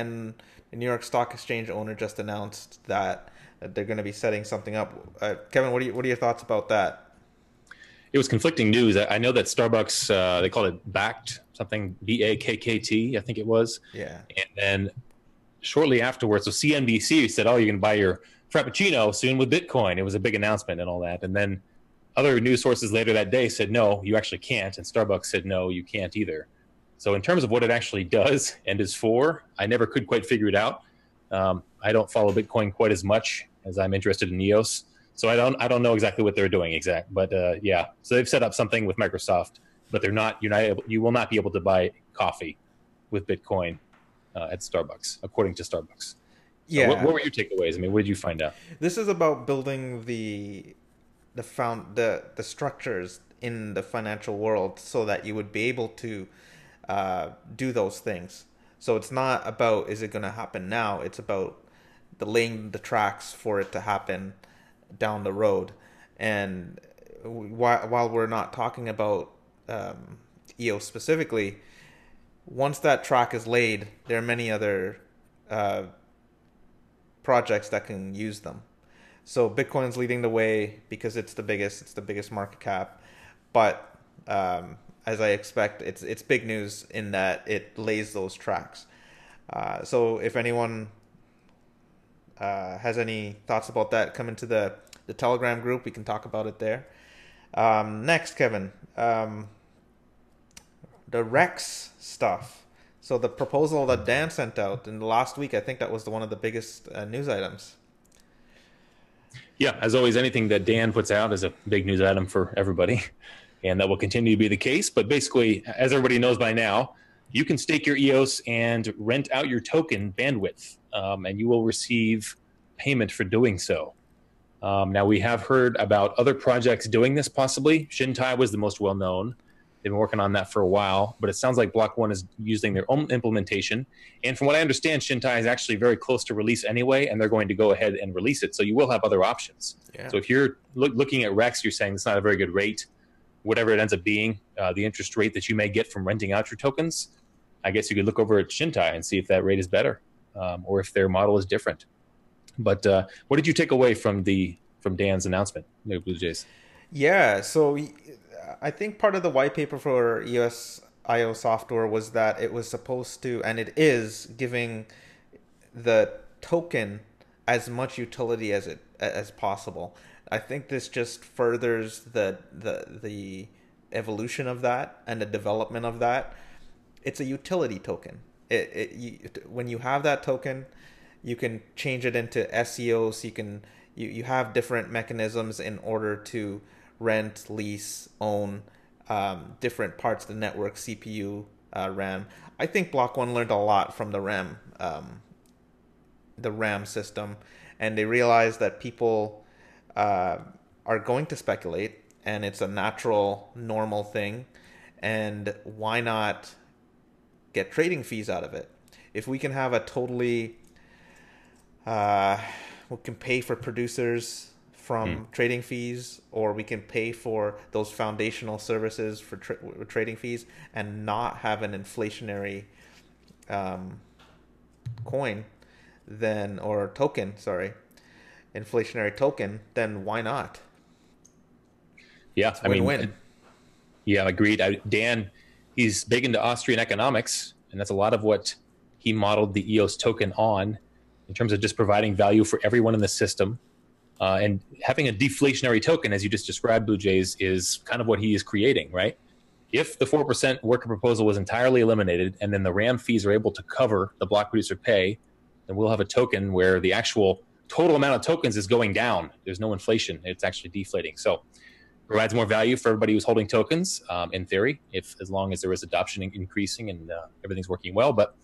New York Stock Exchange owner just announced that they're going to be setting something up. Kevin, what are your thoughts about that? It was conflicting news. I know that Starbucks, they called it backed something, BAKKT, I think it was. Yeah. And then shortly afterwards, so CNBC said, "Oh, you can buy your Frappuccino soon with Bitcoin." It was a big announcement and all that. And then other news sources later that day said, "No, you actually can't." And Starbucks said, "No, you can't either." So in terms of what it actually does and is for, I never could quite figure it out. I don't follow Bitcoin quite as much as I'm interested in EOS. So I don't know exactly what they're doing but yeah. So they've set up something with Microsoft, but you will not be able to buy coffee with Bitcoin at Starbucks, according to Starbucks. So Yeah. what were your takeaways? I mean, what did you find out? This is about building the structures in the financial world so that you would be able to do those things. So it's not about, is it going to happen now? It's about laying the tracks for it to happen down the road. And while we're not talking about EOS specifically, once that track is laid, there are many other projects that can use them. So Bitcoin's leading the way because it's the biggest market cap. But as I expect, it's big news in that it lays those tracks. So if anyone has any thoughts about that, come into the Telegram group. We can talk about it there. Next, Kevin, the Rex stuff. So the proposal that Dan sent out in the last week, I think that was one of the biggest news items. Yeah, as always, anything that Dan puts out is a big news item for everybody, and that will continue to be the case. But basically, as everybody knows by now, you can stake your EOS and rent out your token bandwidth, and you will receive payment for doing so. Now, we have heard about other projects doing this possibly. Shintai was the most well-known. They've been working on that for a while, but it sounds like Block One is using their own implementation. And from what I understand, Shintai is actually very close to release anyway, and they're going to go ahead and release it. So you will have other options. Yeah. So if you're looking at Rex, you're saying it's not a very good rate, whatever it ends up being, the interest rate that you may get from renting out your tokens, I guess you could look over at Shintai and see if that rate is better, or if their model is different. But what did you take away from Dan's announcement, Bluejays? Yeah, so I think part of the white paper for EOS IO software was that it was supposed to, and it is, giving the token as much utility as possible. I think this just furthers the evolution of that and the development of that. It's a utility token. When you have that token, you can change it into SEOs. You have different mechanisms in order to rent, lease, own different parts of the network, CPU, RAM. I think Block One learned a lot from the RAM system, and they realized that people are going to speculate, and it's a natural, normal thing. And why not get trading fees out of it? If we can have a totally, we can pay for producers from trading fees, or we can pay for those foundational services for trading fees and not have an inflationary coin, then, or token, inflationary token, then why not? Yeah, it's win-win. Yeah, agreed. Dan, he's big into Austrian economics, and that's a lot of what he modeled the EOS token on, in terms of just providing value for everyone in the system. And having a deflationary token, as you just described, Bluejays, is kind of what he is creating, right? if the 4% worker proposal was entirely eliminated and then the RAM fees are able to cover the block producer pay, then we'll have a token where the actual total amount of tokens is going down. There's no inflation. It's actually deflating. So provides more value for everybody who's holding tokens, in theory, as long as there is adoption increasing and everything's working well. But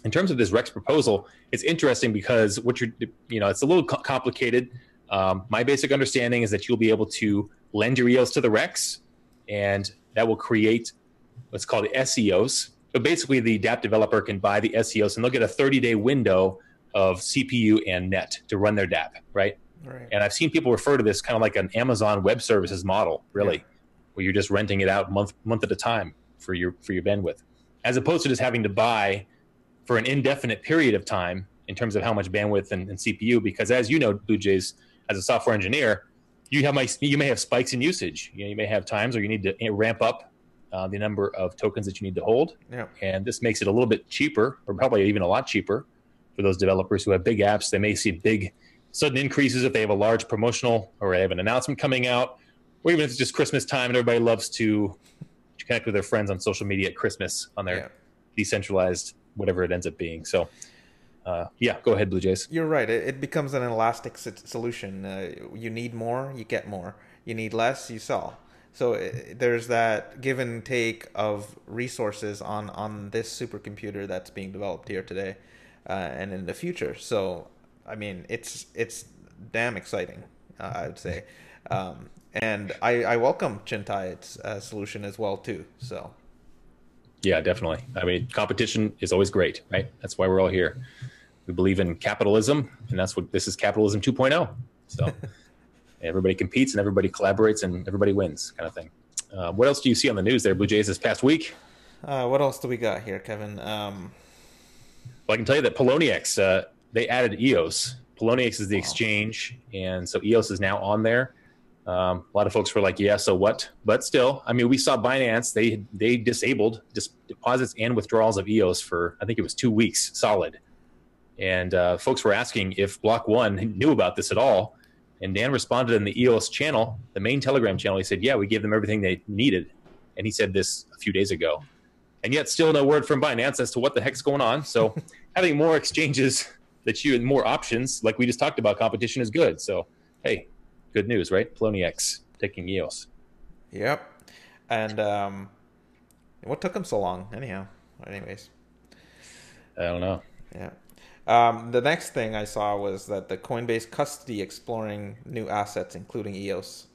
in terms of this Rex proposal, it's interesting because it's a little complicated. My basic understanding is that you'll be able to lend your EOS to the Rex, and that will create what's called SEOs. So basically, the dApp developer can buy the SEOs, and they'll get a 30-day window of CPU and net to run their dApp, right? Right. And I've seen people refer to this kind of like an Amazon Web Services model, really, where you're just renting it out month at a time for your bandwidth, as opposed to just having to buy for an indefinite period of time in terms of how much bandwidth and CPU. Because as you know, Bluejays, as a software engineer, you may have spikes in usage. You may have times where you need to ramp up the number of tokens that you need to hold. Yeah. And this makes it a little bit cheaper, or probably even a lot cheaper, for those developers who have big apps. They may see big sudden increases if they have a large promotional or they have an announcement coming out, or even if it's just Christmas time and everybody loves to connect with their friends on social media at Christmas on their decentralized whatever it ends up being. So go ahead, Bluejays. You're right. It becomes an elastic solution. You need more, you get more. You need less, you sell. So there's that give and take of resources on this supercomputer that's being developed here today and in the future. So, I mean, it's damn exciting, I would say. And I welcome Chintai's solution as well, too. So, yeah, definitely. I mean, competition is always great, right? That's why we're all here. We believe in capitalism, and this is capitalism 2.0. So everybody competes and everybody collaborates and everybody wins, kind of thing. What else do you see on the news there, Bluejays, this past week? What else do we got here, Kevin? Well, I can tell you that Poloniex, they added EOS. Poloniex is the exchange, and so EOS is now on there. A lot of folks were like, yeah, so what? But still, I mean, we saw Binance, they disabled deposits and withdrawals of EOS for, I think it was 2 weeks solid. And folks were asking if Block One knew about this at all. And Dan responded in the EOS channel, the main Telegram channel. He said, yeah, we gave them everything they needed. And he said this a few days ago. And yet still no word from Binance as to what the heck's going on. So having more exchanges and more options, like we just talked about, competition is good. So, hey, good news, right? Poloniex taking EOS. Yep. And what took them so long anyhow? Anyways. I don't know. Yeah. The next thing I saw was that the Coinbase custody exploring new assets, including EOS.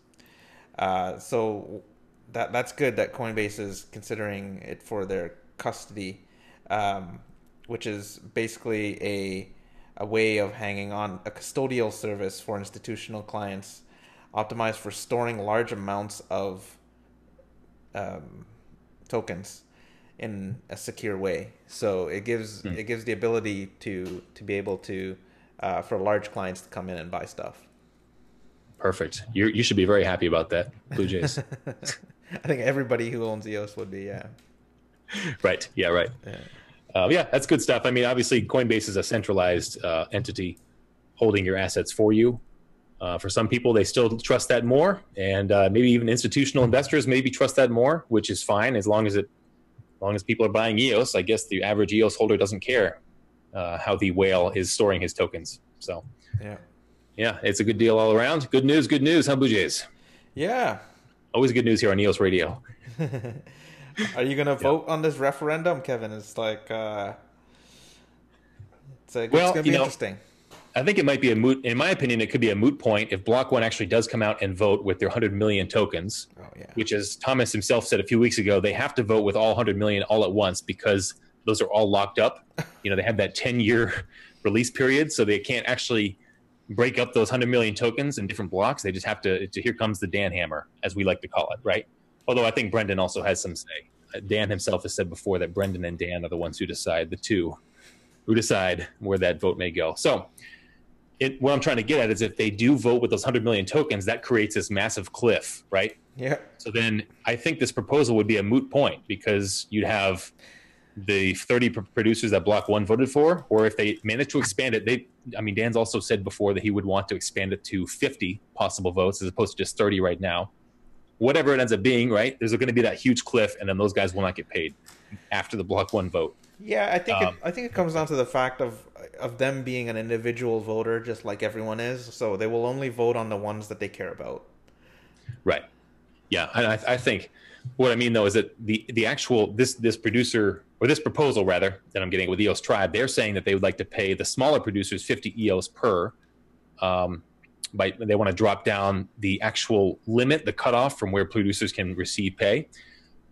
So that's good that Coinbase is considering it for their custody, which is basically a way of hanging on a custodial service for institutional clients, optimized for storing large amounts of tokens in a secure way. So it gives the ability to be able to for large clients to come in and buy stuff. Perfect. You should be very happy about that, Bluejays. I think everybody who owns EOS would be, yeah. Right. Yeah, right. Yeah, that's good stuff. I mean, obviously, Coinbase is a centralized entity holding your assets for you. For some people, they still trust that more, and maybe even institutional investors maybe trust that more, which is fine as long as people are buying EOS. I guess the average EOS holder doesn't care how the whale is storing his tokens. So, yeah, it's a good deal all around. Good news, huh, Bluejays? Yeah. Always good news here on EOS Radio. Are you going to vote on this referendum, Kevin? It's like, it's going to be interesting. I think it might be a moot. In my opinion, it could be a moot point if Block One actually does come out and vote with their 100 million tokens, which, as Thomas himself said a few weeks ago, they have to vote with all 100 million all at once because those are all locked up. They have that 10-year release period, so they can't actually break up those 100 million tokens in different blocks. They just have to here comes the Dan hammer, as we like to call it, right? Although I think Brendan also has some say. Dan himself has said before that Brendan and Dan are the ones who decide, the two who decide where that vote may go. So what I'm trying to get at is if they do vote with those 100 million tokens, that creates this massive cliff, right? Yeah. So then I think this proposal would be a moot point because you'd have the 30 producers that Block One voted for, or if they manage to expand it, Dan's also said before that he would want to expand it to 50 possible votes as opposed to just 30 right now. whatever it ends up being, right? There's going to be that huge cliff, and then those guys will not get paid after the block one vote. Yeah, I think it comes down to the fact of them being an individual voter, just like everyone is. So they will only vote on the ones that they care about. Right. Yeah, and I think what I mean though is that the actual this producer, or this proposal rather, that I'm getting with EOS Tribe, they're saying that they would like to pay the smaller producers 50 EOS per. They want to drop down the actual limit, the cutoff from where producers can receive pay.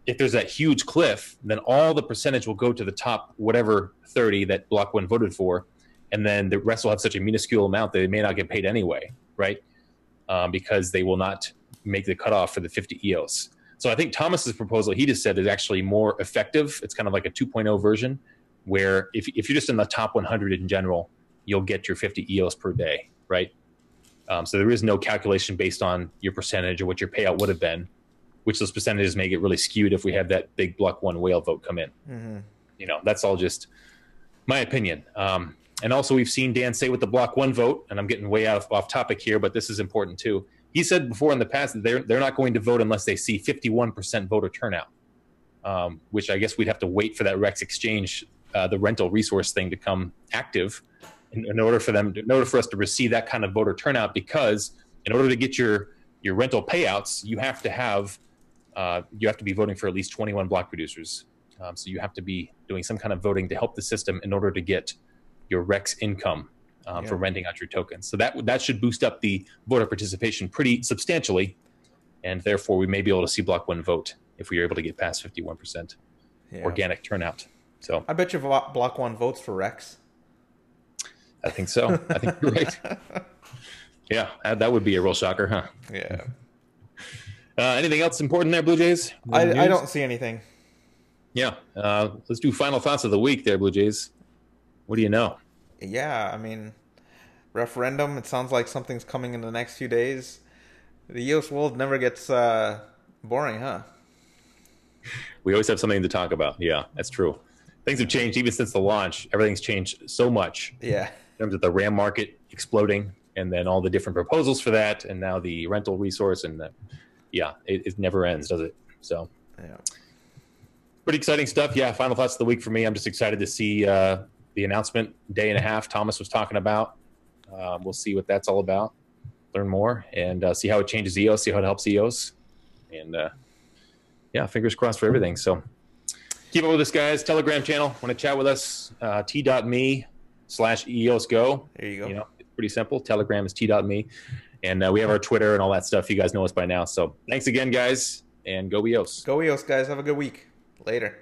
If there's that huge cliff, then all the percentage will go to the top whatever 30 that Block 1 voted for, and then the rest will have such a minuscule amount that they may not get paid anyway, right? Because they will not make the cutoff for the 50 EOS. So I think Thomas's proposal, he just said, is actually more effective. It's kind of like a 2.0 version, where if you're just in the top 100 in general, you'll get your 50 EOS per day, right? So there is no calculation based on your percentage or what your payout would have been, which those percentages may get really skewed if we have that big Block 1 whale vote come in. Mm-hmm. That's all just my opinion. And also we've seen Dan say with the Block 1 vote, and I'm getting way off topic here, but this is important too. He said before in the past that they're not going to vote unless they see 51% voter turnout, which I guess we'd have to wait for that Rex exchange, the rental resource thing, to come active in order for us to receive that kind of voter turnout. Because in order to get your rental payouts, you have to be voting for at least 21 block producers. So you have to be doing some kind of voting to help the system in order to get your Rex income for renting out your tokens. So that should boost up the voter participation pretty substantially, and therefore we may be able to see Block 1 vote if we are able to get past 51% organic turnout. So I bet you Block 1 votes for Rex. I think so. I think you're right. Yeah, that would be a real shocker, huh? Yeah. Anything else important there, Blue Jays? I don't see anything. Yeah. Let's do final thoughts of the week there, Blue Jays. What do you know? Yeah, I mean, referendum, it sounds like something's coming in the next few days. The EOS world never gets boring, huh? We always have something to talk about. Yeah, that's true. Things have changed even since the launch. Everything's changed so much. Yeah. In terms of the RAM market exploding, and then all the different proposals for that, and now the rental resource, and it never ends, does it? So, yeah, pretty exciting stuff. Yeah, final thoughts of the week for me. I'm just excited to see the announcement day and a half Thomas was talking about. We'll see what that's all about, learn more, and see how it changes EOS, see how it helps EOS, and fingers crossed for everything. So keep up with us, guys. Telegram channel, want to chat with us, t.me/EOS Go. There you go. It's pretty simple. Telegram is t.me, and we have our Twitter and all that stuff. You guys know us by now. So thanks again, guys, and go EOS. Go EOS, guys. Have a good week. Later.